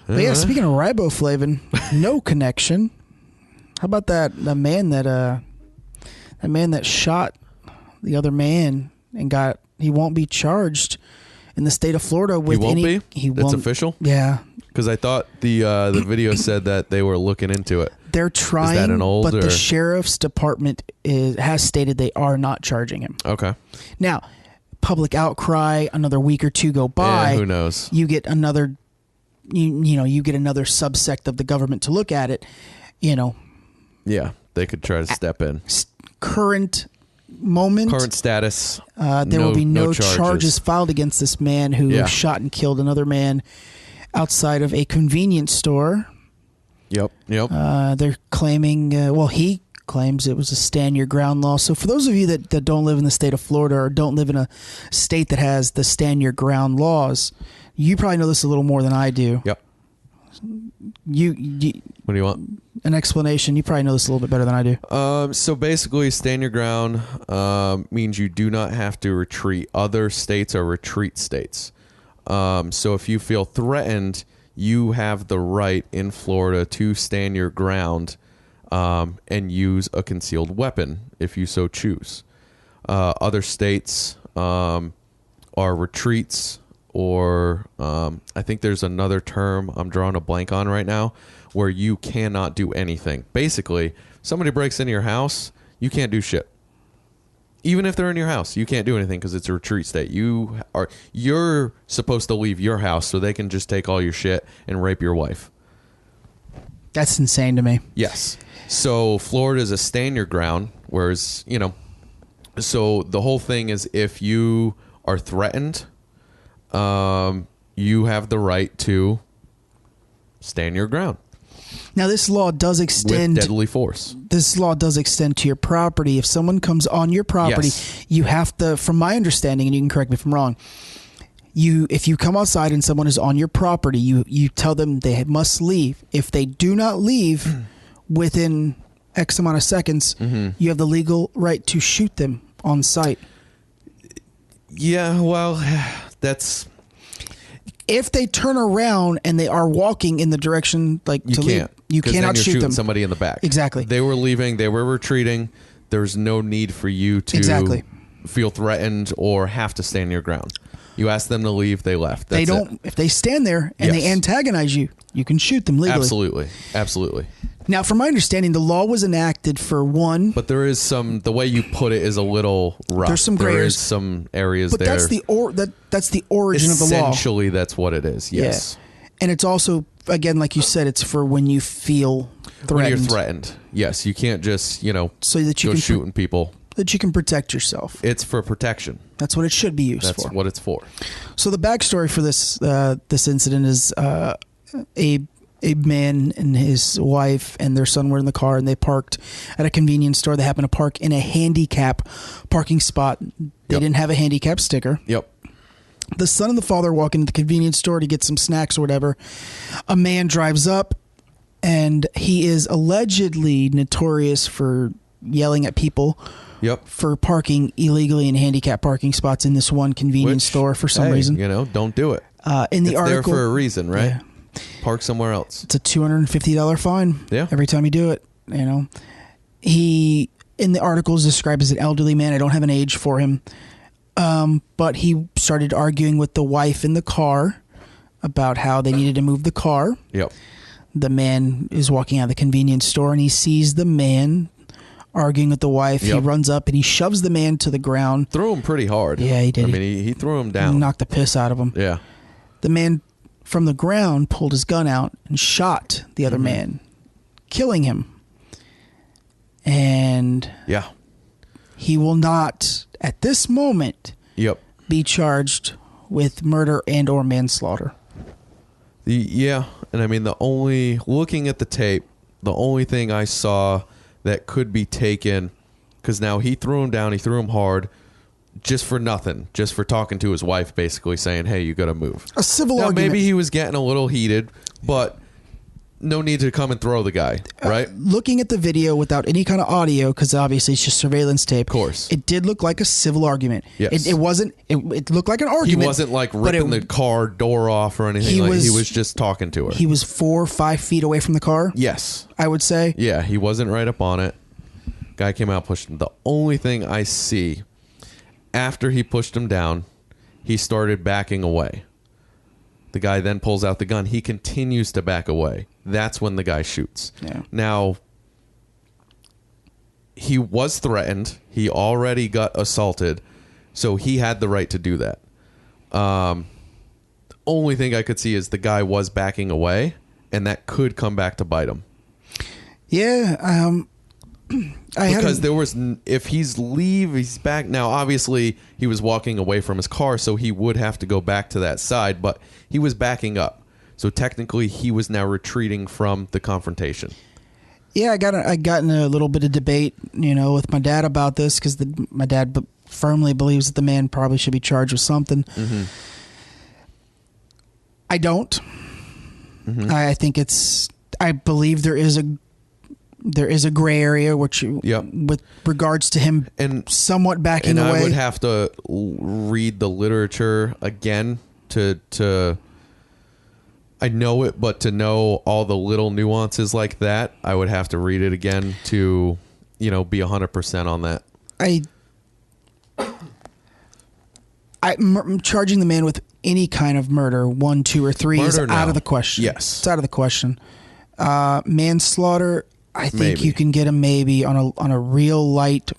yeah, speaking of riboflavin, no connection. How about that man that shot the other man and he won't be charged in the state of Florida with
He won't be? It's official?
Yeah.
Because I thought the video said that they were looking into it.
They're trying, but the sheriff's department has stated they are not charging him.
Okay.
Now, public outcry, another week or two go by.
Yeah, who knows?
You get another, you get another subsect of the government to look at it.
Yeah, they could try to step in.
Current
status.
There will be no charges filed against this man who shot and killed another man outside of a convenience store.
Yep.
They're claiming, he claims it was a stand your ground law. So for those of you that don't live in the state of Florida or don't live in a state that has the stand your ground laws, you probably know this a little more than I do.
Yep.
You
what do you want?
An explanation. You probably know this a little bit better than I do.
So basically, stand your ground means you do not have to retreat. Other states are retreat states. So if you feel threatened, you have the right in Florida to stand your ground and use a concealed weapon if you so choose. Other states are retreats, or I think there's another term I'm drawing a blank on right now, where you cannot do anything. Basically, somebody breaks into your house, you can't do shit. Even if they're in your house, you can't do anything because it's a retreat state. You're supposed to leave your house so they can just take all your shit and rape your wife.
That's insane to me.
Yes. So Florida is a stand your ground, whereas, so the whole thing is if you are threatened, you have the right to stand your ground.
Now, this law does extend
with deadly force.
This law does extend to your property. If someone comes on your property, you have to, from my understanding, and you can correct me if I'm wrong, if you come outside and someone is on your property, you tell them they must leave. If they do not leave within X amount of seconds, you have the legal right to shoot them on sight.
Yeah, well, that's...
If they turn around and they are walking in the direction leave, you cannot shoot them.
Somebody in the back.
Exactly.
They were leaving. They were retreating. There's no need for you to feel threatened or have to stand your ground. You asked them to leave. They left. That's it. If
they stand there and they antagonize you, you can shoot them legally.
Absolutely.
Now, from my understanding, the law was enacted for one.
But there is the way you put it is a little rough.
There's some gray areas.
There is some areas
but
there.
That's the origin of the law.
Essentially, that's what it is. Yes.
Yeah. And it's also, again, like you said, it's for when you feel threatened.
When you're threatened. Yes, you can't just,
so that you
go
can
shooting people. That
you can protect yourself.
It's for protection.
That's what it should be used for.
That's what it's for.
So the backstory for this incident is a man and his wife and their son were in the car, and they parked at a convenience store. They happened to park in a handicap parking spot. They didn't have a handicap sticker.
Yep.
The son and the father walk into the convenience store to get some snacks or whatever. A man drives up, and he is allegedly notorious for yelling at people.
Yep.
For parking illegally in handicap parking spots in this one convenience store for some reason.
Don't do it.
In the
it's
article,
there for a reason, right?
Yeah.
Park somewhere else.
It's a $250 fine.
Yeah.
Every time you do it, He, in the article, is described as an elderly man. I don't have an age for him. But he started arguing with the wife in the car about how they needed to move the car.
Yep.
The man is walking out of the convenience store, and he sees the man arguing with the wife. Yep. He runs up and he shoves the man to the ground.
Threw him pretty hard.
Yeah, he did.
I mean, he threw him down.
He knocked the piss out of him.
Yeah.
The man from the ground pulled his gun out and shot the other man, killing him. And he will not, at this moment, be charged with murder and or manslaughter.
And I mean, looking at the tape, the only thing I saw that could be taken, because now he threw him down, he threw him hard, just for nothing, just for talking to his wife, basically saying, hey, you got to move.
A civil argument.
Maybe he was getting a little heated, but no need to come and throw the guy, right?
Looking at the video without any kind of audio, because obviously it's just surveillance tape.
Of course.
It did look like a civil argument.
Yes.
It wasn't, it looked like an argument.
He wasn't like ripping the car door off or anything. He was just talking to her.
He was 4 or 5 feet away from the car.
Yes.
I would say.
Yeah, he wasn't right up on it. Guy came out, pushed him. The only thing I see, after he pushed him down, he started backing away. The guy then pulls out the gun. He continues to back away. That's when the guy shoots.
Yeah.
Now, he was threatened. He already got assaulted. So he had the right to do that. The only thing I could see is the guy was backing away, and that could come back to bite him.
Yeah.
Because there was, if he's back now, obviously he was walking away from his car, so he would have to go back to that side, but he was backing up. So technically he was now retreating from the confrontation.
Yeah, I got in a little bit of debate, with my dad about this, because my dad firmly believes that the man probably should be charged with something. Mm-hmm. I don't. Mm-hmm. I think I believe there is a gray area with regards to him and somewhat backing away.
And I would have to read the literature again to I know it, but to know all the little nuances like that, I would have to read it again to, be 100% on that.
I'm charging the man with any kind of murder, 1, 2, or 3 is out of the question.
Yes.
It's out of the question. Manslaughter, I think you can get him maybe on a real light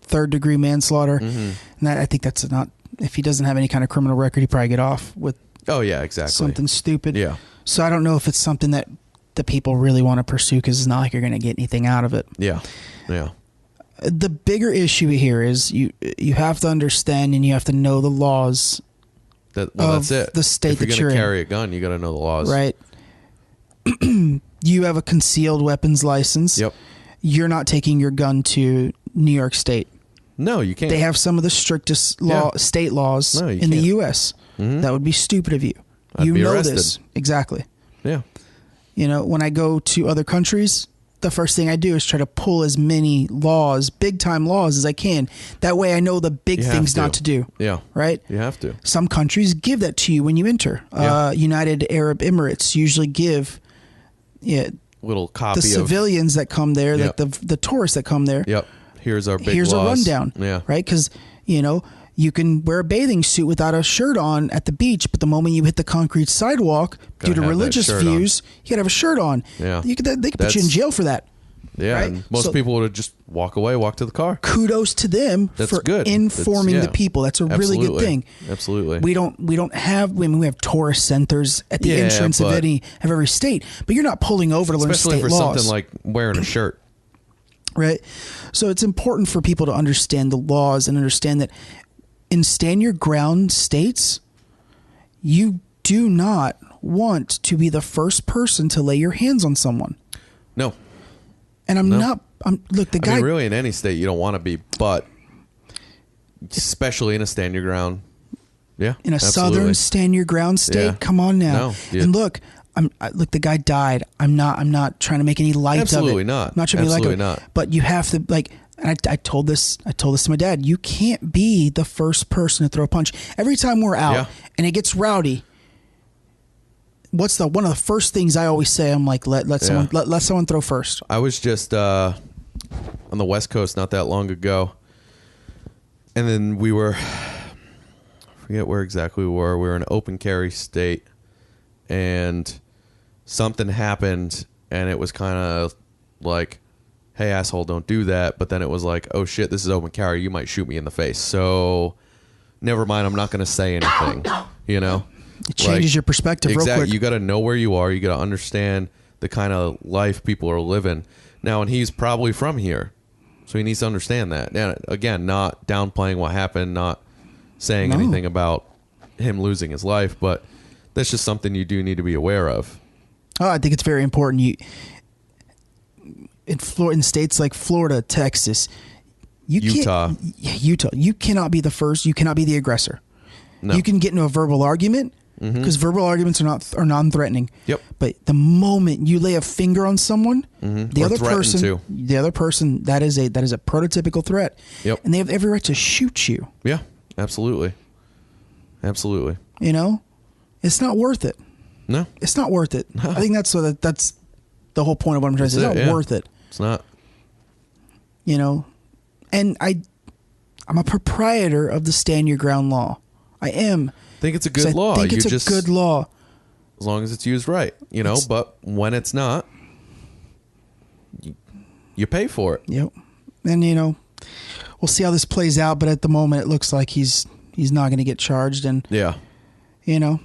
3rd-degree manslaughter. Mm-hmm. And I think that's not, if he doesn't have any kind of criminal record, he probably get off with something stupid.
Yeah.
So I don't know if it's something that the people really want to pursue, because it's not like you're going to get anything out of it.
Yeah. Yeah.
The bigger issue here is you have to understand and you have to know the laws.
That's it.
The state that you're in.
If you're going to carry a gun, you got to know the laws.
Right. You have a concealed weapons license.
Yep.
You're not taking your gun to New York State.
No, you can't.
They have some of the strictest state laws in the U.S. Mm-hmm. That would be stupid of you.
I'd be arrested.
This. Exactly.
Yeah.
When I go to other countries, the first thing I do is try to pull as many laws, big-time laws, as I can. That way I know the big things not to do.
Yeah.
Right?
You have to.
Some countries give that to you when you enter.
Yeah.
United Arab Emirates usually give
little copy
the civilians that come there,
Yep.
like the tourists that come there.
Yep. Here's our big
Here's
laws.
a rundown.
Yeah.
Right? Because, you can wear a bathing suit without a shirt on at the beach, but the moment you hit the concrete sidewalk, due to religious views, you got to have a shirt on.
Yeah.
They could put you in jail for that.
Yeah,
right?
and most people would just walk away, walk to the car.
Kudos to them for informing the people. That's a really good thing.
Absolutely.
We don't have. We have tourist centers at the entrance of every state, but you're not pulling over to learn state laws.
Especially for something like wearing a shirt.
Right. So it's important for people to understand the laws and understand that in stand your ground states, you do not want to be the first person to lay your hands on someone.
No.
And look, the guy.
I mean, really, in any state, you don't want to be, but especially in a stand your ground. Yeah.
In a southern stand your ground state. Come on now. No, and look, look, the guy died. I'm not trying to make any light of it.
Absolutely not.
I'm not trying to make light of it. But you have to and I told this to my dad. You can't be the first person to throw a punch. Every time we're out and it gets rowdy, what's one of the first things I always say? I'm like, let someone throw first.
I was just on the West Coast not that long ago, and then we were, I forget where exactly we were. We were in an open carry state, and something happened, and it was kind of like, hey, asshole, don't do that. But then it was like, oh shit, this is open carry. You might shoot me in the face. So never mind. I'm not going to say anything, you know?
It changes your perspective real quick.
You got to know where you are. You got to understand the kind of life people are living. Now, and he's probably from here, so he needs to understand that. And again, not downplaying what happened, not saying anything about him losing his life, but that's just something you do need to be aware of.
Oh, I think it's very important. In states like Florida, Texas,
Utah,
you cannot be the first. You cannot be the aggressor.
No.
You can get into a verbal argument because verbal arguments are non-threatening.
Yep.
But the moment you lay a finger on someone, the other person, that is a prototypical threat.
Yep.
And they have every right to shoot you.
Yeah, absolutely. Absolutely.
You know, it's not worth it.
No,
it's not worth it. No. I think that's the whole point of what I'm trying to say. It's not worth it.
It's not.
You know, and I'm a proprietor of the stand your ground law. I am.
I think it's a good law.
I think it's a good law.
As long as it's used right, you know, but when it's not, you pay for it.
Yep. And, you know, we'll see how this plays out, but at the moment it looks like he's not going to get charged. And, you know,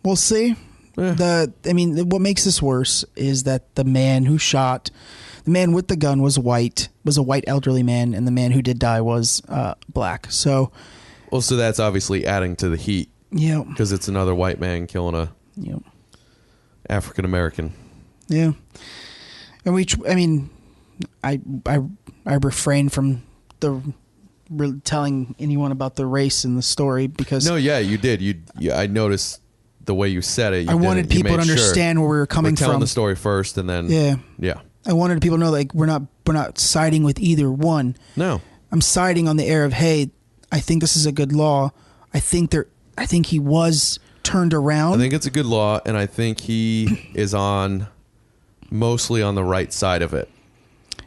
we'll see. Yeah. What makes this worse is that the man with the gun was a white elderly man, and the man who did die was black. So that's obviously adding to the heat. Yeah.
Because it's another white man killing a African American.
Yeah. And I refrain from telling anyone about the race in the story because
you did. I noticed the way you said it.
I wanted people to understand where we were coming from.
Telling the story first, and then
I wanted people to know, like, we're not siding with either one.
No,
I'm siding on the air of, hey, I think this is a good law. I think he was turned around.
I think it's a good law, and I think he is mostly on the right side of it,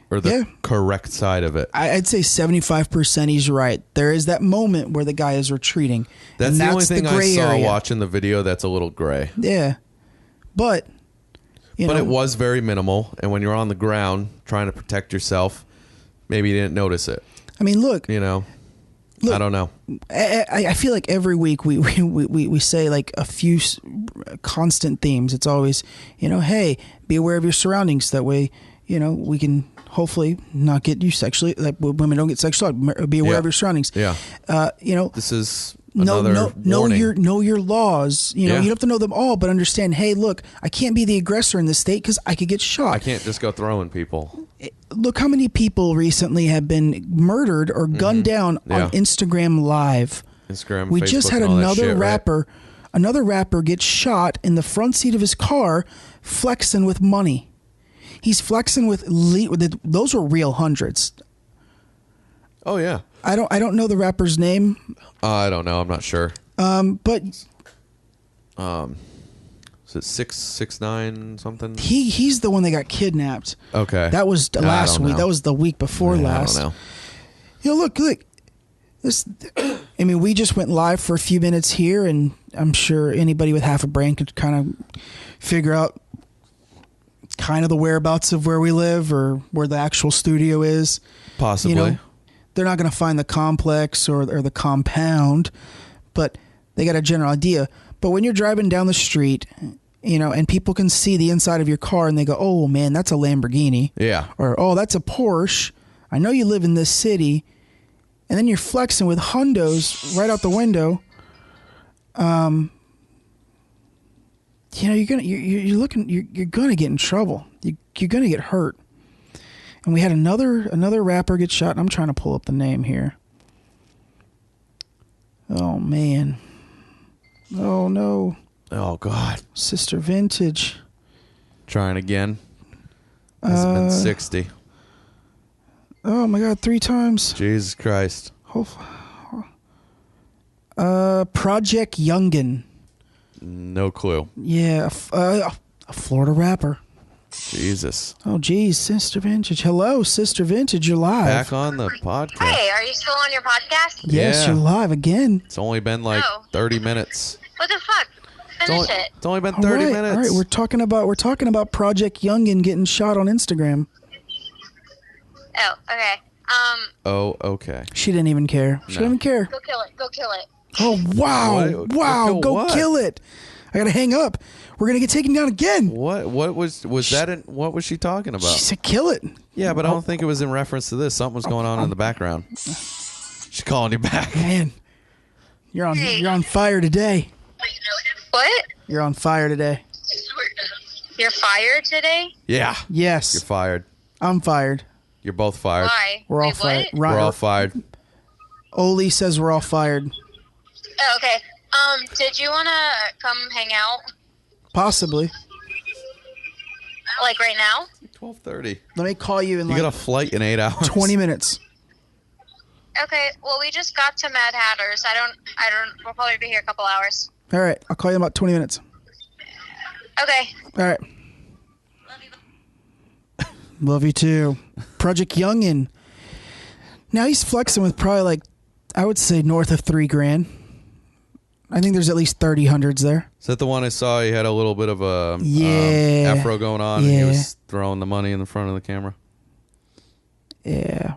or the correct side of it.
I'd say 75% he's right. There is that moment where the guy is retreating.
That's the only thing I saw watching the video that's a little gray.
Yeah, but
it was very minimal, and when you're on the ground trying to protect yourself, maybe you didn't notice it.
I mean, look,
I don't know.
I feel like every week we say like a few constant themes. It's always, hey, be aware of your surroundings. That way, we can hopefully not get you sexually, like women don't get sexually. Be aware of your surroundings.
Yeah. This is
know your laws. You don't have to know them all, but understand, hey, look, I can't be the aggressor in this state because I could get shot.
I can't just go throwing people.
Look how many people recently have been murdered or gunned down on Instagram Live. We
Facebook,
just had another rapper. Right? Another rapper gets shot in the front seat of his car, flexing with money. He's flexing with those were real hundreds.
Oh yeah.
I don't know the rapper's name.
I don't know. I'm not sure.
But
is it 6ix9ine something?
He's the one that got kidnapped.
Okay.
That was last week. That was the week before last.
I don't know.
Look. This. We just went live for a few minutes here, and I'm sure anybody with half a brain could kind of figure out kind of the whereabouts of where we live or where the actual studio is.
Possibly.
You know, they're not going to find the complex or the compound, but they got a general idea. But when you're driving down the street, you know, and people can see the inside of your car and they go, oh, man, that's a Lamborghini.
Yeah.
Or, oh, that's a Porsche. I know you live in this city. And then you're flexing with hundos right out the window. You know, you're gonna get in trouble. You're gonna get hurt. And we had another rapper get shot. And I'm trying to pull up the name here. Oh man. Oh no.
Oh God.
Sista Vintage.
Trying again. Has been 60.
Oh my God, 3 times.
Jesus Christ.
Project Youngin.
No clue.
Yeah, a Florida rapper.
Jesus.
Oh, geez, Sista Vintage. Hello, Sista Vintage. You're live.
Back on the podcast.
Hey, are you still on your podcast?
Yes,
Yeah.
you're live again.
It's only been like 30 minutes.
What the fuck? Finish it.
It's only been 30 minutes.
All right, we're talking about Project Youngin getting shot on Instagram.
Oh, okay.
Oh, okay.
She didn't even care. She didn't even care.
Go kill it. Go kill it.
Oh, wow.
What?
Wow, go
what?
kill it. I got to hang up. We're going to get taken down again.
What was that? What was she talking about?
She said kill it.
Yeah, but I don't think it was in reference to this. Something was going on in the background. She's calling you back.
Man, you're on fire today.
What?
You're on fire today.
You're fired today?
Yeah.
Yes.
You're fired.
I'm fired.
You're both fired.
Why?
We're all
Wait,
fired.
what?
We're all fired.
Oh,
Oli says we're all fired.
okay. Did you want to come hang out?
Possibly.
Like right now?
12:30.
Let me call you in
You got a flight in 8 hours.
20 minutes.
Okay, well, we just got to Mad Hatter's. We'll probably be here a couple hours.
All right. I'll call you in about 20 minutes.
Okay.
All right. Love you too. Project Youngin. Now he's flexing with probably like, I would say north of $3,000. I think there's at least 30 hundreds there.
Is that the one I saw? He had a little bit of a afro going on, and he was throwing the money in the front of the camera.
Yeah.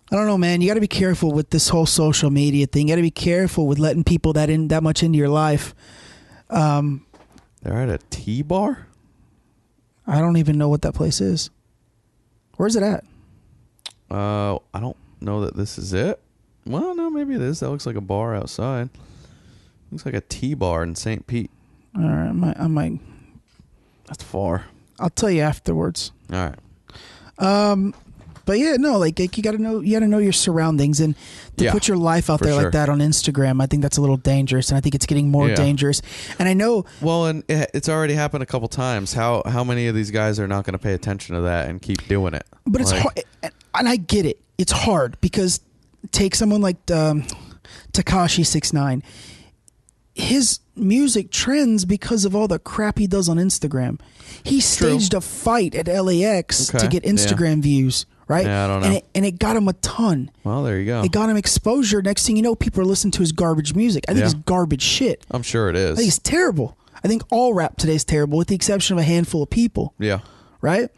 I don't know, man. You got to be careful with this whole social media thing. You got to be careful with letting people that much into your life.
They're at a tea bar?
I don't even know what that place is. Where's it at?
I don't know that this is it. Well, no, maybe it is. That looks like a bar outside. Looks like a tea bar in St. Pete.
All right, I might.
That's far.
I'll tell you afterwards.
All right.
But yeah, no, like you gotta know your surroundings, and to put your life out there like that on Instagram, I think that's a little dangerous, and I think it's getting more dangerous. And I know,
well, and it's already happened a couple times. How many of these guys are not going to pay attention to that and keep doing it?
But it's hard, and I get it. It's hard because take someone like Tekashi 6ix9ine. His music trends because of all the crap he does on Instagram. He staged a fight at LAX to get Instagram views. Right?
Yeah, I don't know.
And it got him a ton.
Well, there you go.
It got him exposure. Next thing you know, people are listening to his garbage music. I think it's garbage shit.
I'm sure it is.
I think it's terrible. I think all rap today is terrible, with the exception of a handful of people.
Yeah.
Right?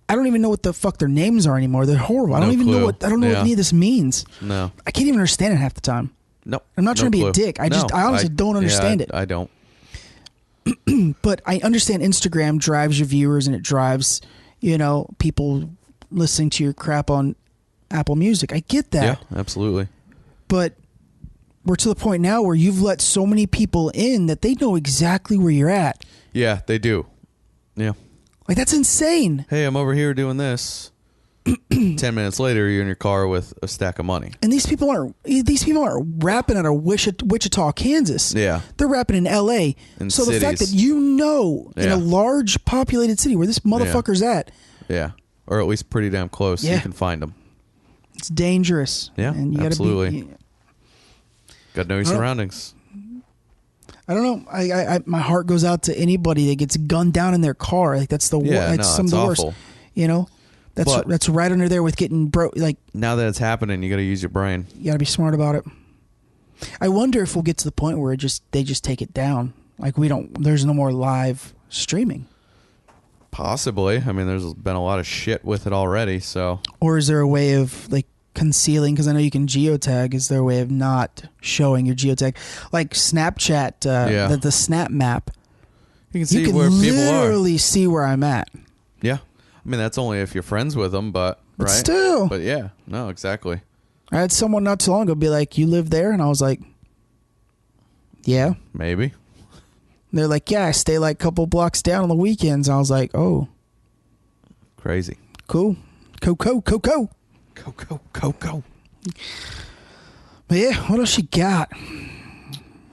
I don't even know what the fuck their names are anymore. They're horrible. I don't even know what any of this means.
No.
I can't even understand it half the time.
No.
I'm not trying to be a dick. I honestly don't understand it.
I don't.
But I understand Instagram drives your viewers, and it drives, people listening to your crap on Apple Music. I get that.
Yeah, absolutely.
But we're to the point now where you've let so many people in that they know exactly where you're at.
Yeah, they do. Yeah.
Like, that's insane.
Hey, I'm over here doing this. 10 minutes later, you're in your car with a stack of money.
And these people aren't rapping out of Wichita, Kansas.
Yeah.
They're rapping in L.A. So the fact that in a large populated city where this motherfucker's at.
Yeah. Or at least pretty damn close. So you can find them.
It's dangerous.
Yeah,
and you
absolutely. Got to know your surroundings.
I don't know. I my heart goes out to anybody that gets gunned down in their car. Like, that's the worst.
It's
some of the
awful.
worst. That's right under there with getting broke. Like,
now that it's happening, you got to use your brain.
You got to be smart about it. I wonder if we'll get to the point where they just take it down. Like there's no more live streaming.
Possibly. I mean, there's been a lot of shit with it already, so.
Or is there a way of like concealing? Because I know you can geotag. Is there a way of not showing your geotag? Like Snapchat, the Snap Map.
You can see where people are.
Literally see where I'm at.
Yeah. I mean, that's only if you're friends with them, but right?
Still.
But yeah, no, exactly.
I had someone not too long ago be like, "You live there?" And I was like, "Yeah."
Maybe.
They're like, "Yeah, I stay like a couple blocks down on the weekends." I was like, "Oh,
crazy,
cool, co." But yeah, what else you got?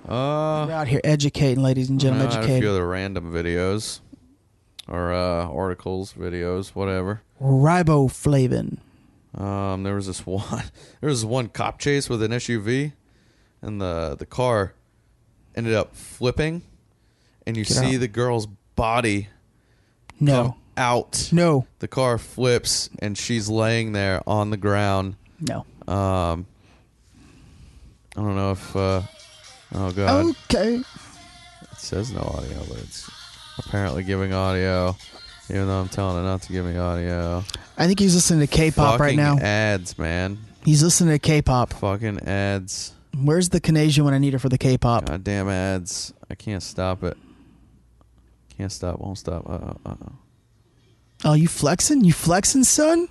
We're out here educating, ladies and gentlemen.
I had a
educating.
few other random videos or articles, videos, whatever.
Riboflavin.
There was this one cop chase with an SUV, and the car ended up flipping, and you see the girl's body come out.
No.
The car flips, and she's laying there on the ground.
No.
I don't know if. Oh god.
Okay.
It says no audio, but it's apparently giving audio, even though I'm telling it not to give me audio.
I think he's listening to K-pop right now.
Ads, man.
He's listening to K-pop.
Fucking ads.
Where's the Canadian when I need it for the K-pop?
Goddamn ads. I can't stop it. Can't stop. Won't stop.
Oh, you flexing? You flexing, son?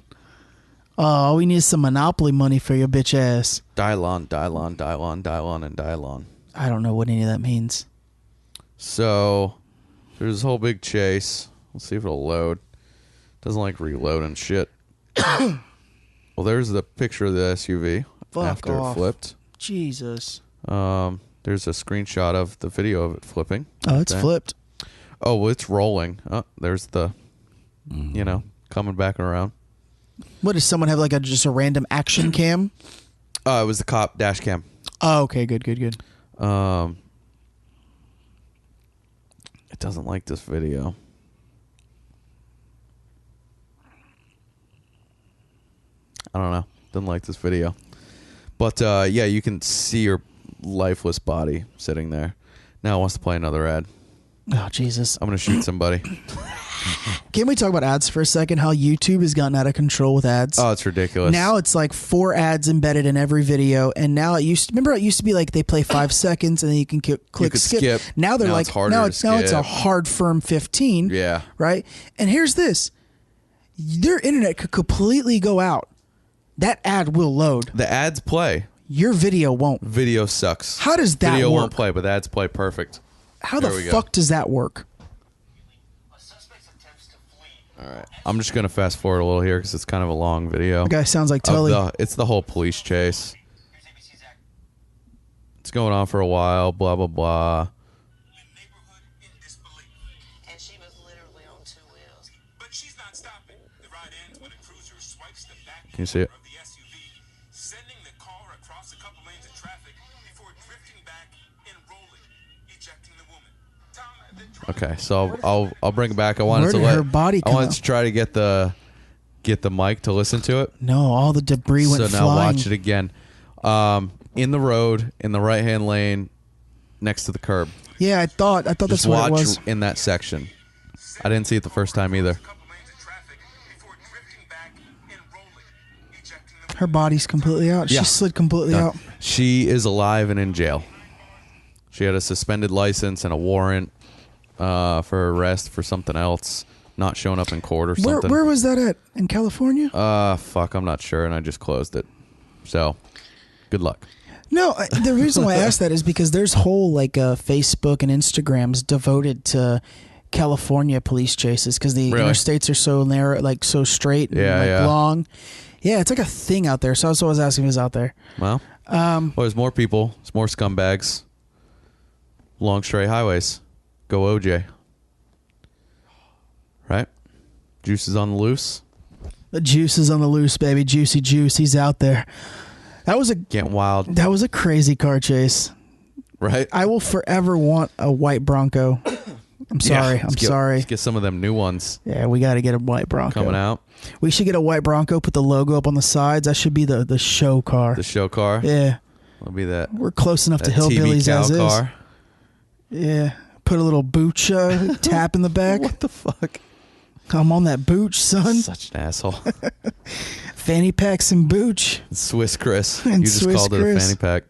Oh, we need some Monopoly money for your bitch ass.
Dylon, and Dylon.
I don't know what any of that means.
So, there's this whole big chase. Let's see if it'll load. Doesn't like reloading shit. Well, there's the picture of the SUV after it flipped.
Jesus.
There's a screenshot of the video of it flipping.
Oh, it's flipped.
Oh, well, it's rolling. Oh, there's the, coming back around.
What, does someone have like just a random action cam?
It was the cop dash cam.
Oh, okay, good.
It doesn't like this video. I don't know. Doesn't like this video. But, yeah, you can see your lifeless body sitting there. Now it wants to play another ad.
Oh, Jesus.
I'm going to shoot somebody.
Can we talk about ads for a second? How YouTube has gotten out of control with ads.
Oh, it's ridiculous.
Now it's like 4 ads embedded in every video, and now it used to be like they play 5 seconds and then you can click skip. Now they're like now it's a hard firm 15.
Yeah.
Right? And here's this. Their internet could completely go out. That ad will load.
The ads play.
Your video won't.
Video sucks.
How does that
video
work?
Won't play, but the ads play perfect.
How the fuck does that work?
All right. I'm just going to fast forward a little here because it's kind of a long video.
The guy sounds like Tully.
It's the whole police chase. It's going on for a while, blah, blah, blah.
And she was literally on 2 wheels. But she's not stopping. The ride ends when a cruiser swipes the back
Can you see it?
of the SUV, sending the car across a couple lanes of traffic before drifting back and rolling, ejecting the woman.
Okay, so I'll bring it back. I wanted to try to get the mic to listen to it.
No, all the debris went flying.
So now watch it again. In the road, in the right hand lane, next to the curb.
Yeah, I thought that's what it was.
Just watch in that section. I didn't see it the first time either.
Her body's completely out.
Yeah.
She slid completely out.
She is alive and in jail. She had a suspended license and a warrant for arrest for something else, not showing up in court or something.
Where was that at? In California?
Fuck, I'm not sure, and I just closed it. So, good luck.
No, the reason why I asked that is because there's whole Facebook and Instagrams devoted to California police chases because the interstates are so narrow, so straight and long. Yeah, it's like a thing out there. So I was asking if it was out there.
Well, there's more people. There's more scumbags. Long straight highways. Go OJ. Right? Juice is on the loose.
The juice is on the loose, baby. Juicy juice. He's out there.
Getting wild.
That was a crazy car chase.
Right?
I will forever want a white Bronco. I'm sorry. I'm sorry.
Let's get some of them new ones.
Yeah, we got to get a white Bronco.
Coming out.
We should get a white Bronco, put the logo up on the sides. That should be the show car.
The show car?
Yeah.
It'll be that.
We're close enough to hillbillies
TBKoW
as
car.
is. Yeah. Put a little booch tap in the back.
What the fuck?
I'm on that booch, son.
Such an asshole.
Fanny packs and booch.
Swiss Kriss.
And
You just
Swiss
called it a
Kriss.
fanny pack.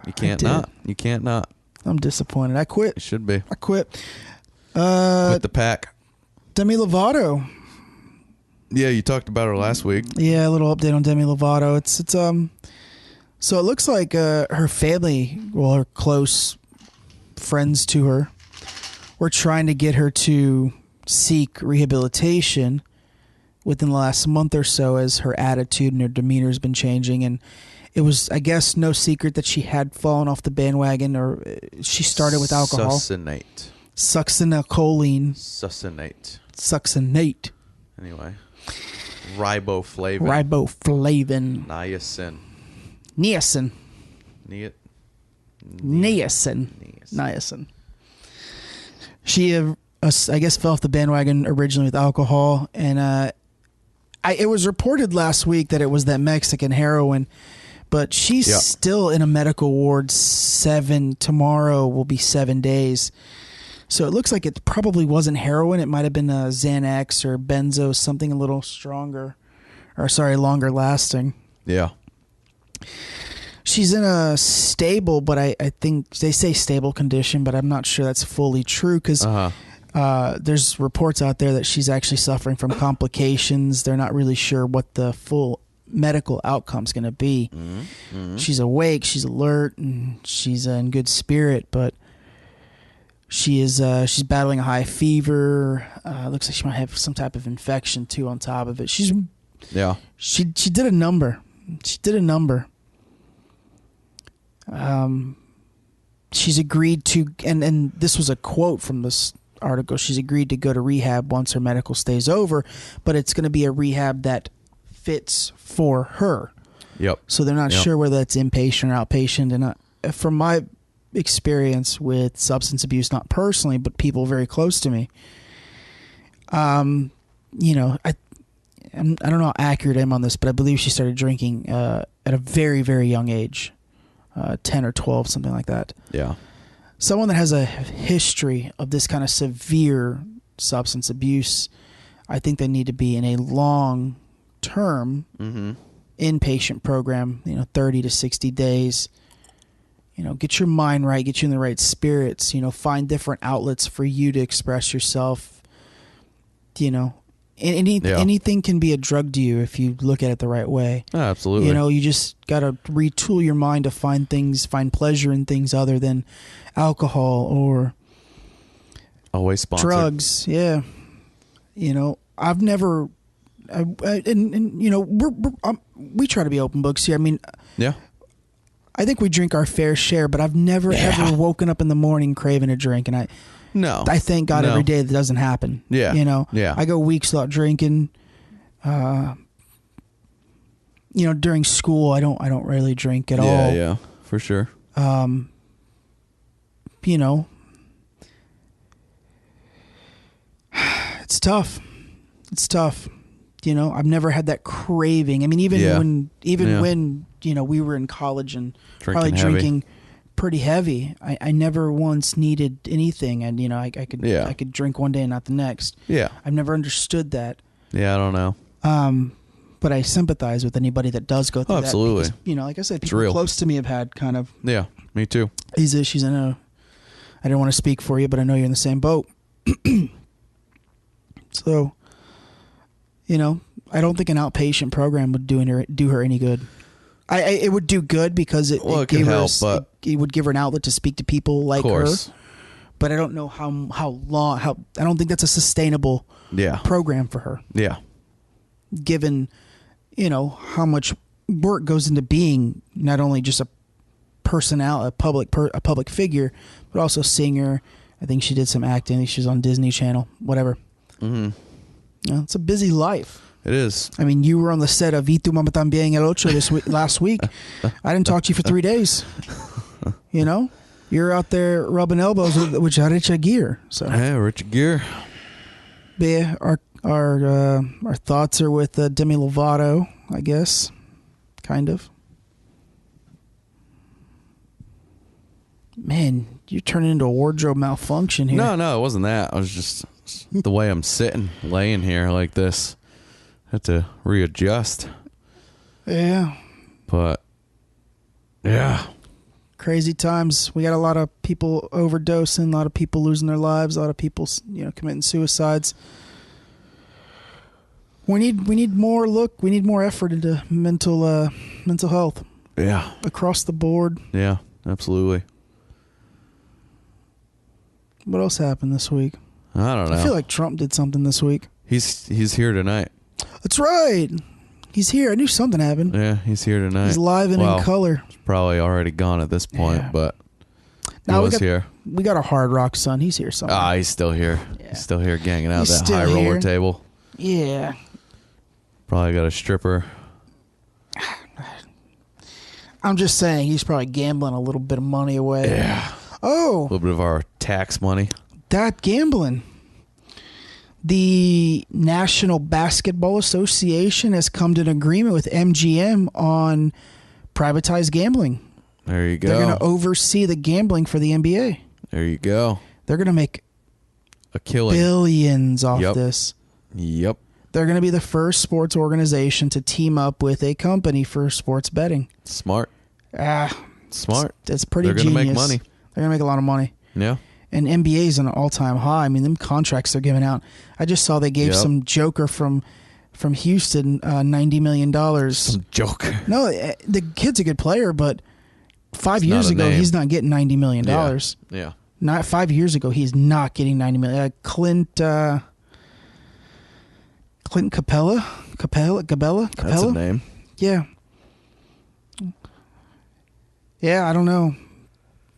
You can't not. You can't not.
I'm disappointed. I quit.
You should be.
I quit.
Quit the pack.
Demi Lovato.
Yeah, you talked about her last week.
Yeah, a little update on Demi Lovato. It's so it looks like her family, well, her close friends to her, were trying to get her to seek rehabilitation within the last month or so, as her attitude and her demeanor has been changing. And it was, I guess, no secret that she had fallen off the bandwagon, or she started with alcohol.
Succinate.
Succinylcholine.
Succinate. Anyway. Riboflavin.
Riboflavin.
Niacin.
Niacin.
Niacin.
Niacin. She, I guess, fell off the bandwagon originally with alcohol, and it was reported last week that it was that Mexican heroin, but she's still in a medical ward. Tomorrow will be 7 days. So it looks like it probably wasn't heroin. It might have been a Xanax or benzo, something a little stronger, longer lasting.
Yeah.
She's in a stable, but I think they say stable condition, but I'm not sure that's fully true, because there's reports out there that she's actually suffering from complications. They're not really sure what the full medical outcome's going to be. Mm-hmm. She's awake, she's alert, and she's in good spirit, but she's battling a high fever. Looks like she might have some type of infection too on top of it. She did a number. She's agreed to, and this was a quote from this article, she's agreed to go to rehab once her medical stay's over, but it's going to be a rehab that fits for her.
Yep.
So they're not sure whether that's inpatient or outpatient. And from my experience with substance abuse, not personally, but people very close to me, you know, I don't know how accurate I am on this, but I believe she started drinking at a very, very young age, 10 or 12, something like that.
Yeah.
Someone that has a history of this kind of severe substance abuse, I think they need to be in a long-term inpatient program, 30 to 60 days. Get your mind right, get you in the right spirits, find different outlets for you to express yourself. Anything can be a drug to you if you look at it the right way.
Absolutely.
You just got to retool your mind to find pleasure in things other than alcohol or
always sponsored
drugs. Yeah. I've never, we try to be open books here. I mean,
yeah.
I think we drink our fair share, but I've never ever woken up in the morning craving a drink, and I thank God every day that doesn't happen.
Yeah. Yeah.
I go weeks without drinking. During school I don't really drink at all.
Yeah, for sure.
It's tough. I've never had that craving. I mean, even when we were in college and drinking pretty heavy, I never once needed anything, and I could drink one day and not the next.
Yeah.
I've never understood that.
Yeah, I don't know.
But I sympathize with anybody that does go through that.
Absolutely.
Because, like I said, people close to me have had kind of
me too.
these issues. I know. I don't want to speak for you, but I know you're in the same boat. So, I don't think an outpatient program would do her any good. It would do good because it would give her an outlet to speak to people like her. But I don't know how long. I don't think that's a sustainable program for her.
Yeah.
Given, how much work goes into being not only just a public figure, but also singer. I think she did some acting. I think she was on Disney Channel, whatever. Mm-hmm. It's a busy life.
It is.
I mean, you were on the set of Y Tu Mamá También El Ocho last week. I didn't talk to you for 3 days. You're out there rubbing elbows with Richard Gere. So
yeah, Richard Gere.
But yeah, our thoughts are with Demi Lovato, I guess, kind of. Man, you're turning into a wardrobe malfunction here.
No, it wasn't that. I was just the way I'm sitting, laying here like this. I had to readjust.
Yeah.
But, yeah.
Crazy times. We got a lot of people overdosing, a lot of people losing their lives, a lot of people, committing suicides. We need more we need more effort into mental health.
Yeah.
Across the board.
Yeah, absolutely.
What else happened this week?
I don't know.
I feel like Trump did something this week.
He's here tonight.
That's right. He's here. I knew something happened.
Yeah, he's here tonight.
He's live and in color.
He's probably already gone at this point, but he was here.
We got a Hard Rock son. He's here somewhere.
Ah, he's still here. Yeah. He's still here ganging out
He's
that high roller
here.
table.
Yeah.
Probably got a stripper.
I'm just saying, he's probably gambling a little bit of money away.
Yeah.
Oh.
A little bit of our tax money.
That gambling. The National Basketball Association has come to an agreement with MGM on privatized gambling.
There you go.
They're going to oversee the gambling for the NBA.
There you go.
They're going to make
a killing.
Billions off this.
Yep.
They're going to be the first sports organization to team up with a company for sports betting.
Smart. Smart.
It's pretty
genius. They're going to make money.
They're going to make a lot of money.
Yeah.
And NBA is an all-time high. I mean, them contracts they're giving out. I just saw they gave some joker from Houston $90 million.
Some joker.
No, the kid's a good player, but 5 years ago, he's not getting $90 million.
Yeah.
Not 5 years ago, he's not getting $90 million. Clint Capella?
That's a name.
Yeah. Yeah, I don't know.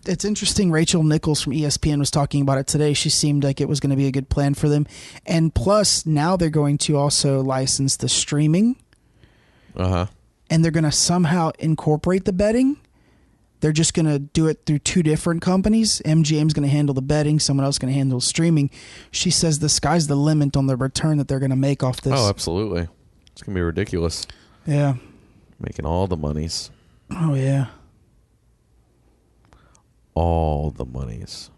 It's interesting. Rachel Nichols from ESPN was talking about it today. She seemed like it was going to be a good plan for them. And plus, now they're going to also license the streaming.
Uh-huh.
And they're going to somehow incorporate the betting. They're just going to do it through two different companies. MGM's going to handle the betting. Someone else going to handle streaming. She says the sky's the limit on the return that they're going to make off this.
Oh, absolutely. It's going to be ridiculous.
Yeah.
Making all the monies.
Oh, yeah.
All the monies.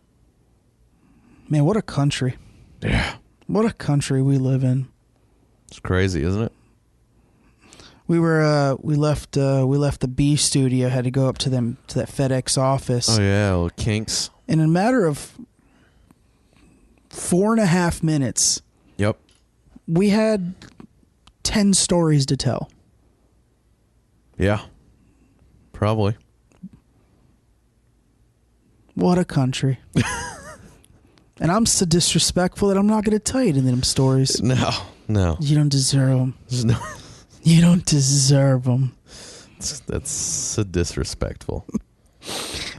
Man, what a country.
Yeah.
What a country we live in.
It's crazy, isn't it?
We left the B studio, had to go up to that FedEx office.
Oh yeah, little kinks.
In a matter of 4.5 minutes.
Yep.
We had 10 stories to tell.
Yeah. Probably.
What a country. And I'm so disrespectful that I'm not going to tell you them stories.
No.
You don't deserve them.
No.
You don't deserve them.
That's so disrespectful.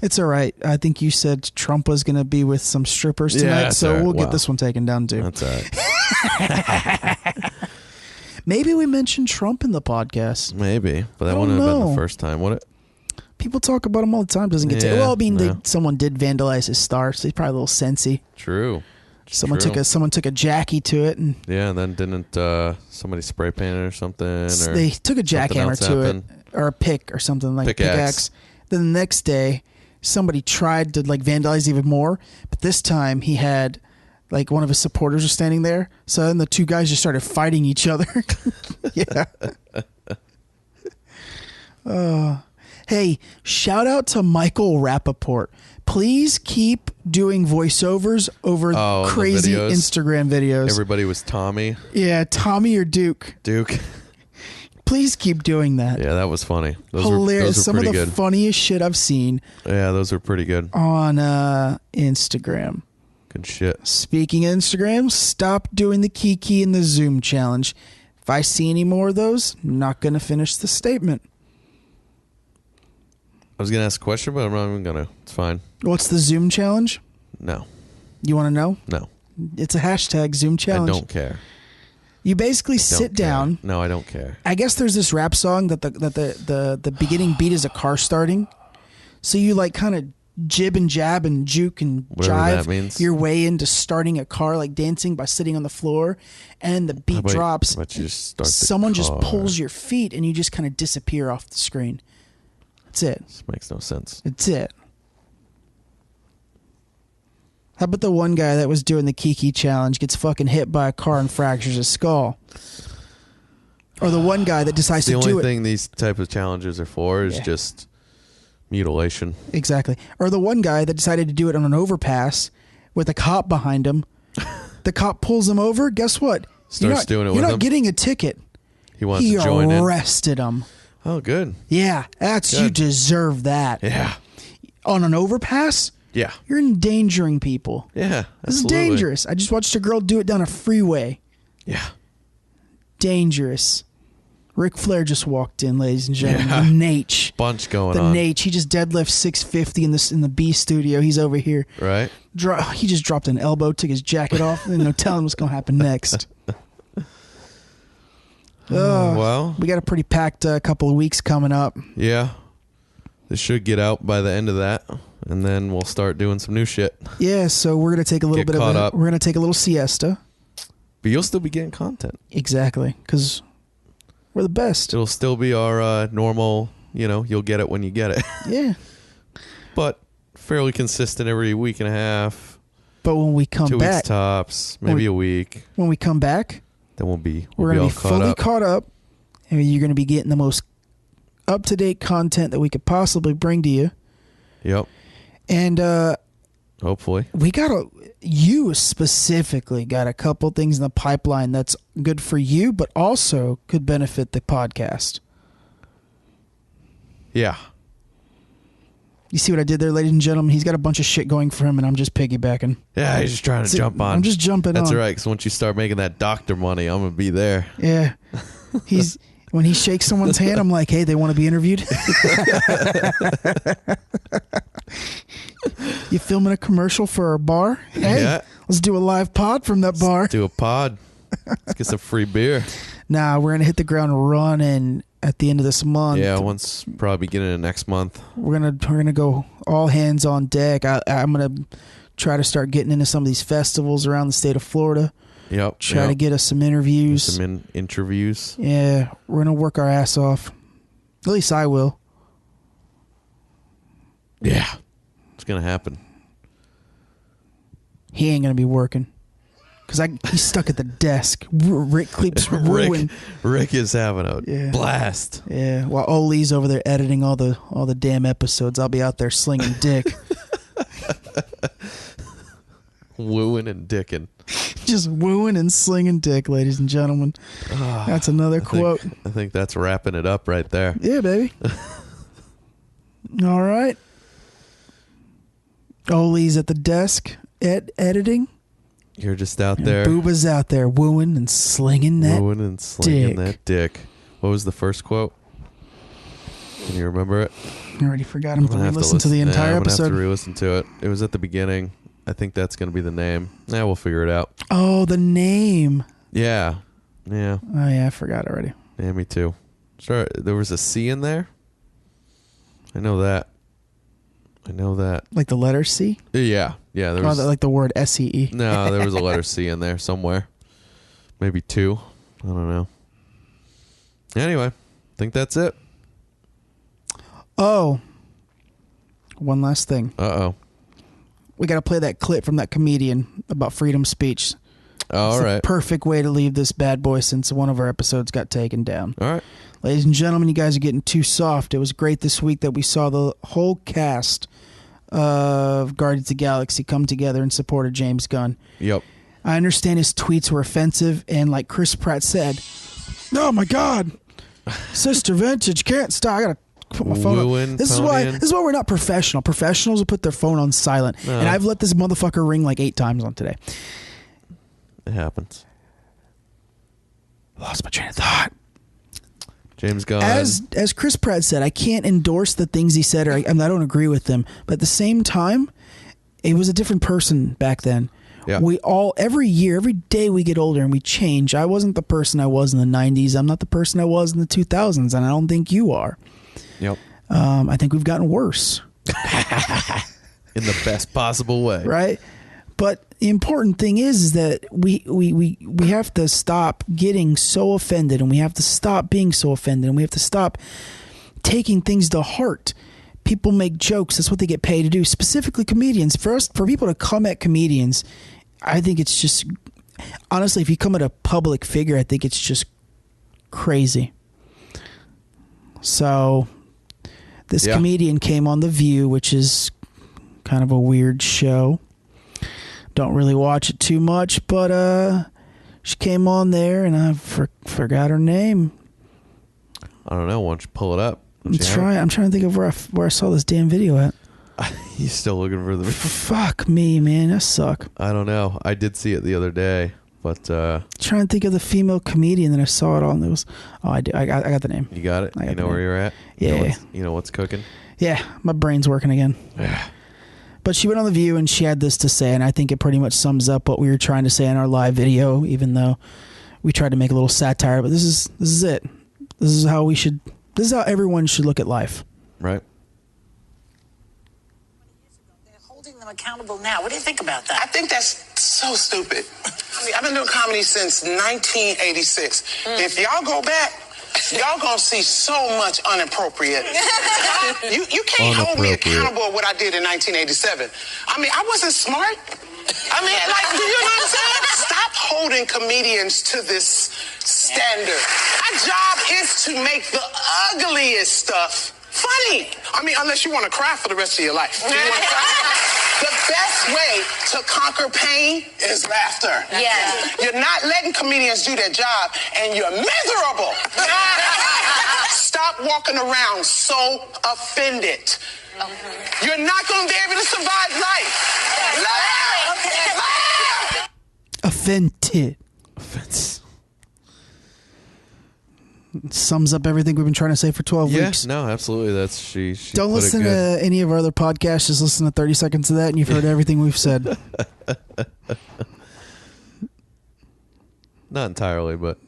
It's all right. I think you said Trump was going to be with some strippers tonight, so we'll get this one taken down too.
That's all right.
Maybe we mentioned Trump in the podcast.
Maybe, but that wouldn't have been the first time, would it?
People talk about him all the time. Doesn't get to. Well, I mean, someone did vandalize his star, so he's probably a little sensy.
True.
Someone took a Jackie to it, and
then didn't somebody spray paint it or something? Or
they took a jackhammer to it, or a pick or something like pickaxe. Then the next day, somebody tried to vandalize even more, but this time he had one of his supporters was standing there. So then the two guys just started fighting each other. Yeah. Hey, shout out to Michael Rappaport. Please keep doing voiceovers over crazy Instagram videos.
Everybody was Tommy.
Yeah, Tommy or Duke. Please keep doing that.
Yeah, that was funny.
Hilarious.
Those were
Some of the
good.
funniest shit I've seen.
Yeah, those were pretty good.
On Instagram.
Good shit.
Speaking of Instagram, stop doing the Kiki and the Zoom challenge. If I see any more of those, I'm not going to finish the statement.
I was going to ask a question, but I'm not even going to. It's fine.
What's the Zoom challenge?
No.
You want to know?
No.
It's a hashtag Zoom challenge.
I don't care.
You basically sit down.
No, I don't care.
I guess there's this rap song that the beginning beat is a car starting. So you kind of jib and jab and juke and jive your way into starting a car, dancing by sitting on the floor, and the beat drops.
But you just start
someone just pulls your feet and you just kind of disappear off the screen. That's it.
This makes no sense.
That's it. How about the one guy that was doing the Kiki challenge gets fucking hit by a car and fractures his skull? Or the one guy that decides to do it.
The only thing these type of challenges are for is just mutilation.
Exactly. Or the one guy that decided to do it on an overpass with a cop behind him. The cop pulls him over. Guess what?
Starts doing it with him.
You're not getting a ticket.
He wants to join in.
He arrested him.
Oh, good.
Yeah, that's
Good.
you deserve that.
Yeah.
On an overpass?
Yeah.
You're endangering people.
Yeah,
This is
absolutely.
dangerous. I just watched a girl do it down a freeway.
Yeah.
Dangerous. Ric Flair just walked in, ladies and gentlemen.
Yeah.
The Nate.
Bunch going
The
on.
Nate. He just deadlifts 650 in the B studio. He's over here.
Right.
He just dropped an elbow, took his jacket off, and no telling what's going to happen next.
Well,
we got a pretty packed couple of weeks coming up.
Yeah. This should get out by the end of that, and then we'll start doing some new shit.
Yeah, so we're going to take a little
Get
bit
caught
of
up.
we're going to take a little siesta.
But you'll still be getting content.
Exactly, because we're the best.
It'll still be our normal, you'll get it when you get it.
Yeah.
But fairly consistent every week and a half.
But when we come
2
back,
weeks tops, maybe a week.
When we come back,
then we're going
to
be
be
all
fully caught up, and you're going to be getting the most up-to-date content that we could possibly bring to you.
Yep.
And
hopefully.
You specifically got a couple things in the pipeline that's good for you, but also could benefit the podcast.
Yeah.
You see what I did there, ladies and gentlemen? He's got a bunch of shit going for him, and I'm just piggybacking.
Yeah, he's just trying to jump on.
I'm just jumping
That's
on.
all right, because once you start making that doctor money, I'm going to be there.
Yeah. When he shakes someone's hand, I'm like, hey, they want to be interviewed? You filming a commercial for a bar? Hey,
Yeah.
let's do a live pod from that bar.
Do a pod. Let's get some free beer.
Nah, we're going to hit the ground running at the end of this month.
Yeah, once probably beginning of next month.
We're gonna go all hands on deck. I'm gonna try to start getting into some of these festivals around the state of Florida.
Yep.
Try to get us some interviews.
Some interviews.
Yeah, we're gonna work our ass off. At least I will.
Yeah, it's gonna happen.
He ain't gonna be working because he's stuck at the desk. Rick keeps ruined.
Rick is having a blast.
Yeah, while Oli's over there editing all the damn episodes, I'll be out there slinging dick.
Wooing and dicking.
Just wooing and slinging dick, ladies and gentlemen. That's another quote.
I think that's wrapping it up right there.
Yeah, baby. All right. Oli's at the desk editing.
You're just out there.
Booba's out there wooing and slinging that
dick. What was the first quote? Can you remember it?
I already forgot. I'm going to listen to the entire
I'm
episode.
I'm going to have to re-listen to it. It was at the beginning. I think that's going to be the name. Yeah, we'll figure it out.
Oh, the name.
Yeah. Yeah.
Oh, yeah, I forgot already.
Yeah, me too. Sure, there was a C in there? I know that.
Like the letter C?
Yeah. Yeah. There was,
like the word S-E-E.
No, there was a letter C in there somewhere. Maybe two. I don't know. Anyway, I think that's it.
Oh. One last thing.
Uh-oh.
We got to play that clip from that comedian about freedom of speech.
All
it's
right.
the perfect way to leave this bad boy since one of our episodes got taken down.
All right.
Ladies and gentlemen, you guys are getting too soft. It was great this week that we saw the whole cast of Guardians of the Galaxy come together and support of James Gunn.
Yep.
I understand his tweets were offensive, and like Chris Pratt said, oh my God, Sista Vintage can't stop. I gotta put my phone on. This is why we're not professional. Professionals will put their phone on silent.
No.
And I've let this motherfucker ring like 8 times on today.
It happens.
Lost my train of thought.
James Gunn.
As Chris Pratt said, I can't endorse the things he said, or I don't agree with them. But at the same time, it was a different person back then.
Yeah.
We all, every year, every day we get older and we change. I wasn't the person I was in the 90s. I'm not the person I was in the 2000s, and I don't think you are.
Yep.
I think we've gotten worse.
In the best possible way.
Right? But the important thing is that we have to stop getting so offended, and we have to stop being so offended, and we have to stop taking things to heart. people make jokes. That's what they get paid to do. Specifically comedians. For people to come at comedians, I think it's just, honestly, if you come at a public figure, I think it's just crazy. So this comedian came on The View, which is kind of a weird show. Don't really watch it too much, but she came on there, and I forgot her name.
I don't know. Why don't you pull it up?
I'm trying to think of where I saw this damn video at.
You still looking for the video?
Fuck me, man. I suck.
I don't know. I did see it the other day, but
trying to think of the female comedian that I saw it on. It was I got the name.
You got it? You know where you're at?
Yeah.
You know what's cooking?
Yeah, my brain's working again.
Yeah.
But she went on The View and she had this to say, and I think it pretty much sums up what we were trying to say in our live video, even though we tried to make a little satire. But this is it. This is how everyone should look at life.
Right.
They're holding them accountable now. What do you think about that?
I think that's so stupid. I mean, I've been doing comedy since 1986. If y'all go back, y'all gonna see so much inappropriate. You can't hold me accountable for what I did in 1987. I mean, I wasn't smart. I mean, like, do you know what I'm saying? Stop holding comedians to this standard. Our job is to make the ugliest stuff funny. I mean, unless you want to cry for the rest of your life. The best way to conquer pain is laughter.
Yeah.
You're not letting comedians do their job, and you're miserable. Stop walking around so offended. You're not going to be able to survive life. Laugh.
Offended.
Offense.
Sums up everything we've been trying to say for 12 weeks.
No, absolutely. That's she
Don't listen to any of our other podcasts. Just listen to 30 seconds of that, and you've heard everything we've said.
Not entirely, but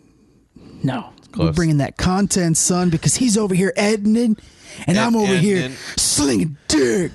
no. We're bringing that content, son, because he's over here editing, and I'm over here slinging dirt.